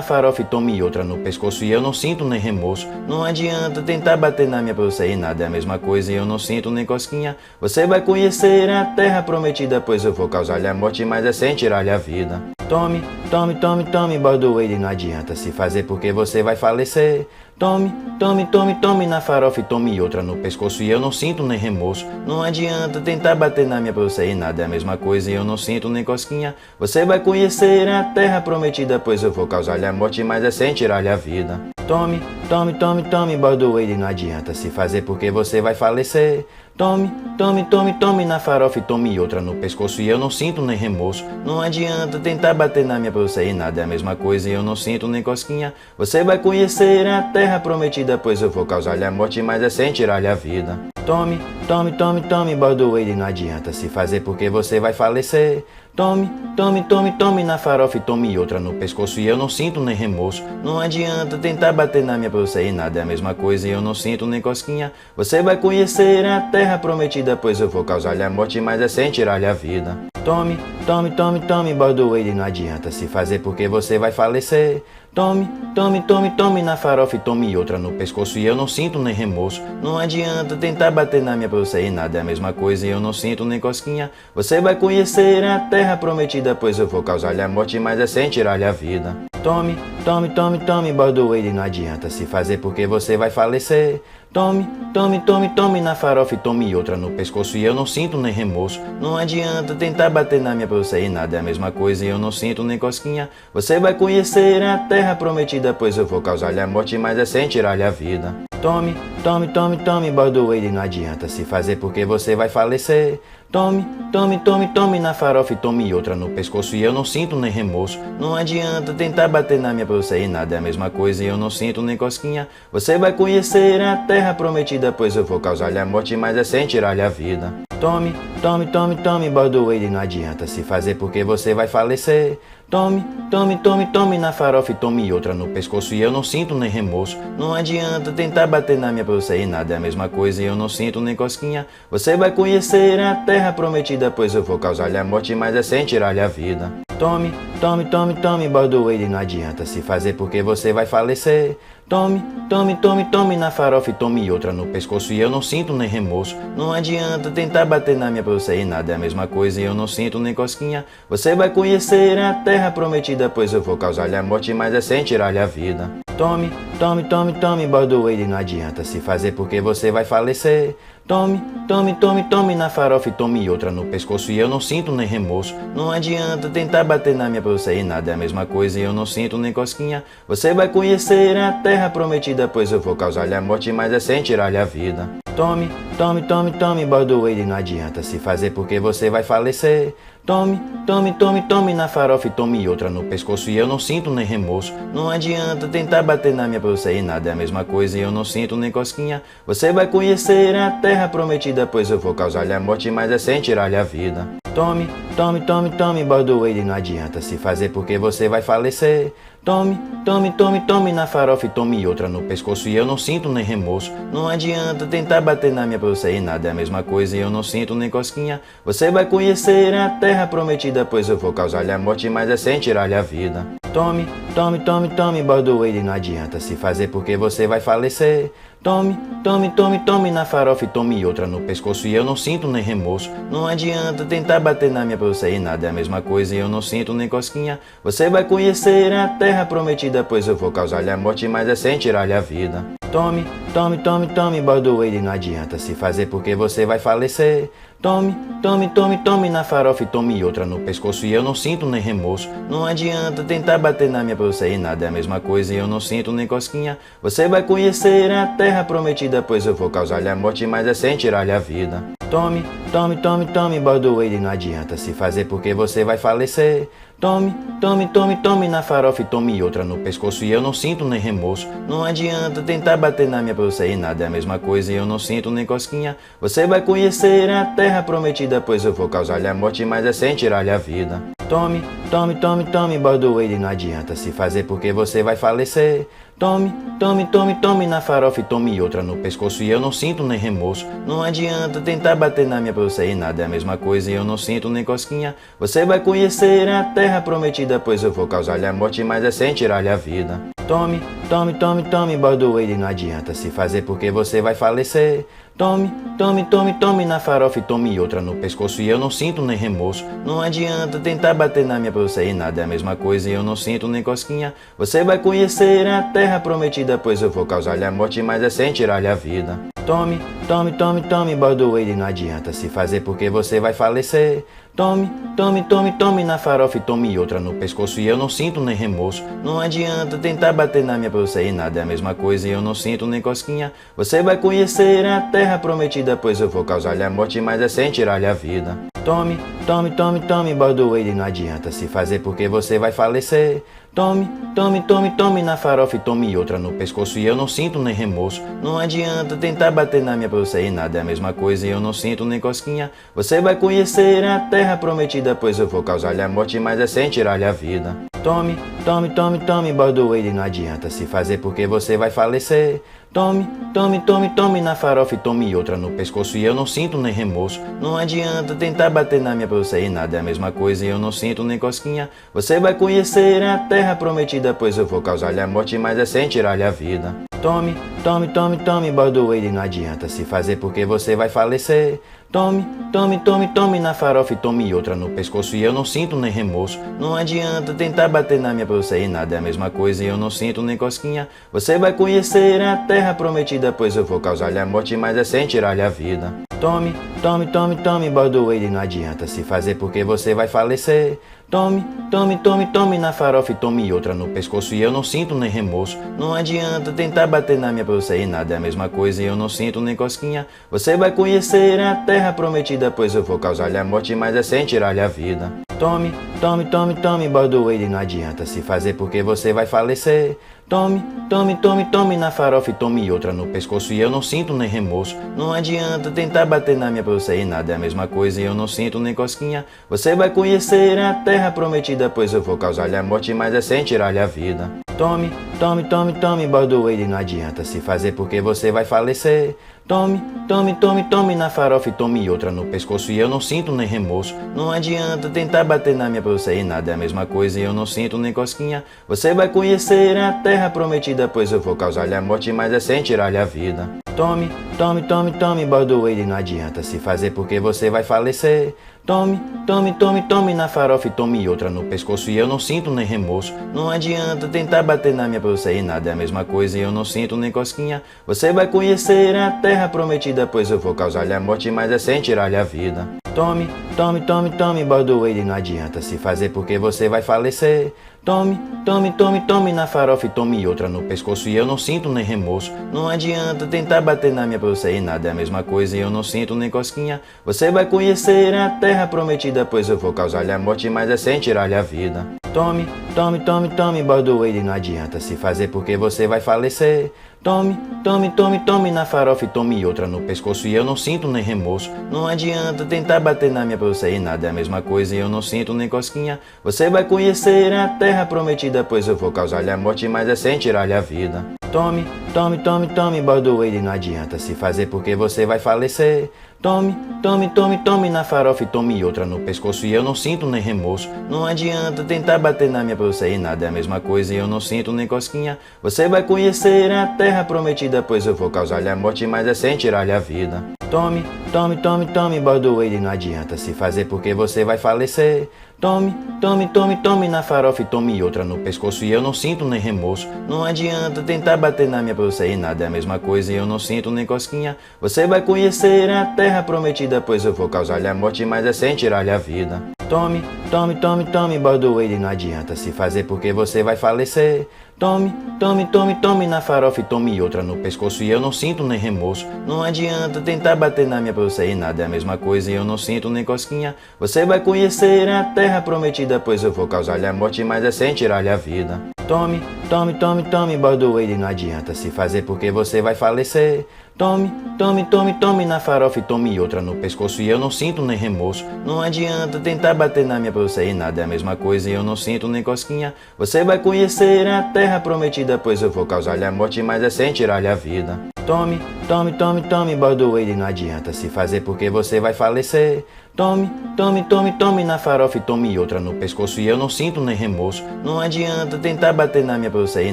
farofa e tome outra no pescoço e eu não sinto nem remorso. Não adianta tentar bater na minha pra você e nada é a mesma coisa e eu não sinto nem cosquinha. Você vai conhecer a terra prometida, pois eu vou causar-lhe a morte, mas é sem tirar-lhe a vida. Tome, tome, tome, tome, bordoeiro, não adianta se fazer porque você vai falecer. Tome, tome, tome, tome na farofa e tome outra no pescoço e eu não sinto nem remorso. Não adianta tentar bater na minha pra você e nada é a mesma coisa e eu não sinto nem cosquinha. Você vai conhecer a terra prometida, pois eu vou causar-lhe a morte, mas é sem tirar-lhe a vida. Tome, tome, tome, tome, bordoeiro, não adianta se fazer porque você vai falecer. Tome, tome, tome, tome na farofa e tome outra no pescoço e eu não sinto nem remorso. Não adianta tentar bater na minha pra você e nada é a mesma coisa e eu não sinto nem cosquinha. Você vai conhecer a terra prometida, pois eu vou causar-lhe a morte, mas é sem tirar-lhe a vida. Tome, tome, tome, tome, bordoeiro, não adianta se fazer porque você vai falecer. Tome, tome, tome, tome na farofa e tome outra no pescoço e eu não sinto nem remorso. Não adianta tentar bater na minha pra você e nada é a mesma coisa e eu não sinto nem cosquinha. Você vai conhecer a terra prometida, pois eu vou causar-lhe a morte, mas é sem tirar-lhe a vida. Tome, tome, tome, tome, bordoeiro, não adianta se fazer porque você vai falecer. Tome, tome, tome, tome na farofa e tome outra no pescoço e eu não sinto nem remorso. Não adianta tentar bater na minha pra você e nada é a mesma coisa e eu não sinto nem cosquinha. Você vai conhecer a terra prometida, pois eu vou causar-lhe a morte, mas é sem tirar-lhe a vida. Tome, tome, tome, tome, bordoeiro, não adianta se fazer porque você vai falecer. Tome, tome, tome, tome na farofa e tome outra no pescoço e eu não sinto nem remorso. Não adianta tentar bater na minha pra você e nada é a mesma coisa e eu não sinto nem cosquinha. Você vai conhecer a terra prometida, pois eu vou causar-lhe a morte, mas é sem tirar-lhe a vida. Tome, tome, tome, tome, bordoeiro, não adianta se fazer porque você vai falecer. Tome, tome, tome, tome na farofa e tome outra no pescoço e eu não sinto nem remorso. Não adianta tentar bater na minha pra você e nada é a mesma coisa e eu não sinto nem cosquinha. Você vai conhecer a terra prometida, pois eu vou causar-lhe a morte, mas é sem tirar-lhe a vida. Tome, tome, tome, tome, bordoeiro, não adianta se fazer porque você vai falecer. Tome, tome, tome, tome na farofa e tome outra no pescoço e eu não sinto nem remorso. Não adianta tentar bater na minha pra você e nada é a mesma coisa e eu não sinto nem cosquinha. Você vai conhecer a terra prometida, pois eu vou causar-lhe a morte, mas é sem tirar-lhe a vida. Tome, tome, tome, tome, bordoeiro, não adianta se fazer porque você vai falecer. Tome, tome, tome, tome na farofa e tome outra no pescoço e eu não sinto nem remorso. Não adianta tentar bater na minha pra você e nada é a mesma coisa e eu não sinto nem cosquinha. Você vai conhecer a terra prometida, pois eu vou causar-lhe a morte, mas é sem tirar-lhe a vida. Tome, tome, tome, tome, bordoeiro, não adianta se fazer porque você vai falecer. Tome, tome, tome, tome na farofa e tome outra no pescoço e eu não sinto nem remorso. Não adianta tentar bater na minha pra você e nada é a mesma coisa e eu não sinto nem cosquinha. Você vai conhecer a terra prometida, pois eu vou causar-lhe a morte, mas é sem tirar-lhe a vida. Tome, tome, tome, tome, bordoeiro, não adianta se fazer porque você vai falecer. Tome, tome, tome, tome na farofa e tome outra no pescoço e eu não sinto nem remorso. Não adianta tentar bater na minha pra você e nada é a mesma coisa e eu não sinto nem cosquinha. Você vai conhecer a terra prometida, pois eu vou causar-lhe a morte, mas é sem tirar-lhe a vida. Tome, tome, tome, tome, bordoeiro, não adianta se fazer porque você vai falecer. Tome, tome, tome, tome na farofa e tome outra no pescoço e eu não sinto nem remorso. Não adianta tentar bater na minha pra você e nada é a mesma coisa e eu não sinto nem cosquinha. Você vai conhecer a terra prometida, pois eu vou causar-lhe a morte, mas é sem tirar-lhe a vida. Tome, tome, tome, tome, bordoeiro, não adianta se fazer porque você vai falecer. Tome, tome, tome, tome na farofa e tome outra no pescoço e eu não sinto nem remorso. Não adianta tentar bater na minha pra você e nada é a mesma coisa e eu não sinto nem cosquinha. Você vai conhecer a terra prometida, pois eu vou causar-lhe a morte, mas é sem tirar-lhe a vida. Tome, tome, tome, tome, bordoeiro, não adianta se fazer porque você vai falecer. Tome, tome, tome, tome na farofa e tome outra no pescoço e eu não sinto nem remorso. Não adianta tentar bater na minha pra você e nada é a mesma coisa e eu não sinto nem cosquinha. Você vai conhecer a terra prometida, pois eu vou causar-lhe a morte, mas é sem tirar-lhe a vida. Tome, tome, tome, tome, bordoeiro, não adianta se fazer porque você vai falecer. Tome, tome, tome, tome na farofa e tome outra no pescoço e eu não sinto nem remorso. Não adianta tentar bater na minha pra você e nada é a mesma coisa e eu não sinto nem cosquinha. Você vai conhecer a terra prometida, pois eu vou causar-lhe a morte, mas é sem tirar-lhe a vida. Tome, tome, tome, tome, bordoeiro, não adianta se fazer porque você vai falecer. Tome, tome, tome, tome na farofa e tome outra no pescoço e eu não sinto nem remorso. Não adianta tentar bater na minha pra você e nada é a mesma coisa e eu não sinto nem cosquinha. Você vai conhecer a terra prometida, pois eu vou causar-lhe a morte, mas é sem tirar-lhe a vida. Tome, tome, tome, tome, bordoeiro, não adianta se fazer porque você vai falecer. Tome, tome, tome, tome na farofa e tome outra no pescoço e eu não sinto nem remorso. Não adianta tentar bater na minha pra você e nada é a mesma coisa e eu não sinto nem cosquinha. Você vai conhecer a terra prometida, pois eu vou causar-lhe a morte, mas é sem tirar-lhe a vida. Tome, tome, tome, tome, bordoeiro, não adianta se fazer porque você vai falecer. Tome, tome, tome, tome na farofa e tome outra no pescoço e eu não sinto nem remorso. Não adianta tentar bater na minha pra você e nada é a mesma coisa e eu não sinto nem cosquinha. Você vai conhecer a terra prometida, pois eu vou causar-lhe a morte, mas é sem tirar-lhe a vida. Tome, tome, tome, tome, bordoeiro, não adianta se fazer porque você vai falecer. Tome, tome, tome, tome na farofa e tome outra no pescoço e eu não sinto nem remorso. Não adianta tentar bater na minha pra você e nada é a mesma coisa e eu não sinto nem cosquinha. Você vai conhecer a terra prometida, pois eu vou causar-lhe a morte, mas é sem tirar-lhe a vida. Tome, tome, tome, tome, bordoeiro, não adianta se fazer porque você vai falecer. Tome, tome, tome, tome na farofa e tome outra no pescoço e eu não sinto nem remorso. Não adianta tentar bater na minha pra você e nada é a mesma coisa e eu não sinto nem cosquinha. Você vai conhecer a terra prometida, pois eu vou causar-lhe a morte, mas é sem tirar-lhe a vida. Tome, tome, tome, tome, bordoeiro, não adianta se fazer porque você vai falecer. Tome, tome, tome, tome na farofa e tome outra no pescoço e eu não sinto nem remorso. Não adianta tentar bater na minha pra você e nada é a mesma coisa e eu não sinto nem cosquinha. Você vai conhecer a terra prometida, pois eu vou causar-lhe a morte, mas é sem tirar-lhe a vida. Tome, tome, tome, tome, bordoeiro, não adianta se fazer porque você vai falecer. Tome, tome, tome, tome na farofa e tome outra no pescoço e eu não sinto nem remorso. Não adianta tentar bater na minha pra você e nada é a mesma coisa e eu não sinto nem cosquinha. Você vai conhecer a terra prometida, pois eu vou causar-lhe a morte, mas é sem tirar-lhe a vida. Tome, tome, tome, tome, bordoeiro, não adianta se fazer porque você vai falecer. Tome, tome, tome, tome na farofa e tome outra no pescoço e eu não sinto nem remorso. Não adianta tentar bater na minha pra você e nada é a mesma coisa e eu não sinto nem cosquinha. Você vai conhecer a terra prometida, pois eu vou causar-lhe a morte, mas é sem tirar-lhe a vida. Tome, tome, tome, tome, bordoeiro, não adianta se fazer porque você vai falecer. Tome, tome, tome, tome na farofa e tome outra no pescoço e eu não sinto nem remorso. Não adianta tentar bater na minha pra você e nada é a mesma coisa e eu não sinto nem cosquinha. Você vai conhecer a terra prometida, pois eu vou causar-lhe a morte, mas é sem tirar-lhe a vida. Tome, tome, tome, tome, bordoeiro, não adianta se fazer porque você vai falecer. Tome, tome, tome, tome na farofa e tome outra no pescoço e eu não sinto nem remorso. Não adianta tentar bater na minha pra você e nada é a mesma coisa e eu não sinto nem cosquinha. Você vai conhecer a terra prometida, pois eu vou causar-lhe a morte, mas é sem tirar-lhe a vida. Tome, tome, tome, tome, bordoeiro, não adianta se fazer porque você vai falecer. Tome, tome, tome, tome na farofa e tome outra no pescoço e eu não sinto nem remorso. Não adianta tentar bater na minha pra você e nada é a mesma coisa e eu não sinto nem cosquinha. Você vai conhecer a terra prometida, pois eu vou causar-lhe a morte, mas é sem tirar-lhe a vida. Tome, tome, tome, tome, bordoeiro, não adianta se fazer porque você vai falecer. Tome, tome, tome, tome na farofa e tome outra no pescoço e eu não sinto nem remorso. Não adianta tentar bater na minha pra você e nada é a mesma coisa e eu não sinto nem cosquinha. Você vai conhecer a terra prometida, pois eu vou causar-lhe a morte, mas é sem tirar-lhe a vida. Tome, tome, tome, tome, bordoeiro, não adianta se fazer porque você vai falecer. Tome, tome, tome, tome na farofa e tome outra no pescoço e eu não sinto nem remorso. Não adianta tentar bater na minha pra você e nada é a mesma coisa e eu não sinto nem cosquinha. Você vai conhecer a terra prometida, pois eu vou causar-lhe a morte, mas é sem tirar-lhe a vida. Tome, tome, tome, tome, bordoeiro, não adianta se fazer porque você vai falecer. Tome, tome, tome, tome na farofa e tome outra no pescoço e eu não sinto nem remorso. Não adianta tentar bater na minha pra você e nada é a mesma coisa e eu não sinto nem cosquinha. Você vai conhecer a terra prometida, pois eu vou causar-lhe a morte, mas é sem tirar-lhe a vida. Tome, tome, tome, tome, bordoeiro, não adianta se fazer porque você vai falecer. Tome, tome, tome, tome na farofa e tome outra no pescoço e eu não sinto nem remorso. Não adianta tentar bater na minha pra você e nada é a mesma coisa e eu não sinto nem cosquinha. Você vai conhecer a terra prometida, pois eu vou causar-lhe a morte, mas é sem tirar-lhe a vida. Tome, tome, tome, tome, bordoeiro, não adianta se fazer porque você vai falecer. Tome, tome, tome, tome na farofa e tome outra no pescoço e eu não sinto nem remorso. Não adianta tentar bater na minha pra você e nada é a mesma coisa e eu não sinto nem cosquinha. Você vai conhecer a terra prometida, pois eu vou causar-lhe a morte, mas é sem tirar-lhe a vida. Tome, tome, tome, tome, bordoeiro, não adianta se fazer porque você vai falecer. Tome, tome, tome, tome na farofa e tome outra no pescoço e eu não sinto nem remorso. Não adianta tentar bater na minha pra você e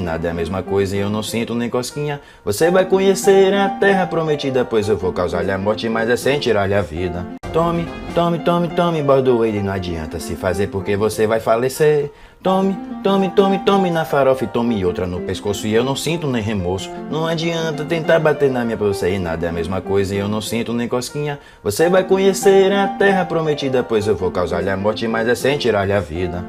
nada é a mesma coisa e eu não sinto nem cosquinha. Você vai conhecer a terra prometida, pois eu vou causar-lhe a morte, mas é sem tirar-lhe a vida. Tome, tome, tome, tome, bordoeiro, não adianta se fazer porque você vai falecer. Tome, tome, tome, tome na farofa e tome outra no pescoço e eu não sinto nem remorso. Não adianta tentar bater na minha pra você e nada é a mesma coisa e eu não sinto nem cosquinha. Você vai conhecer a terra prometida, pois eu vou causar-lhe a morte, mas é sem tirar-lhe a vida.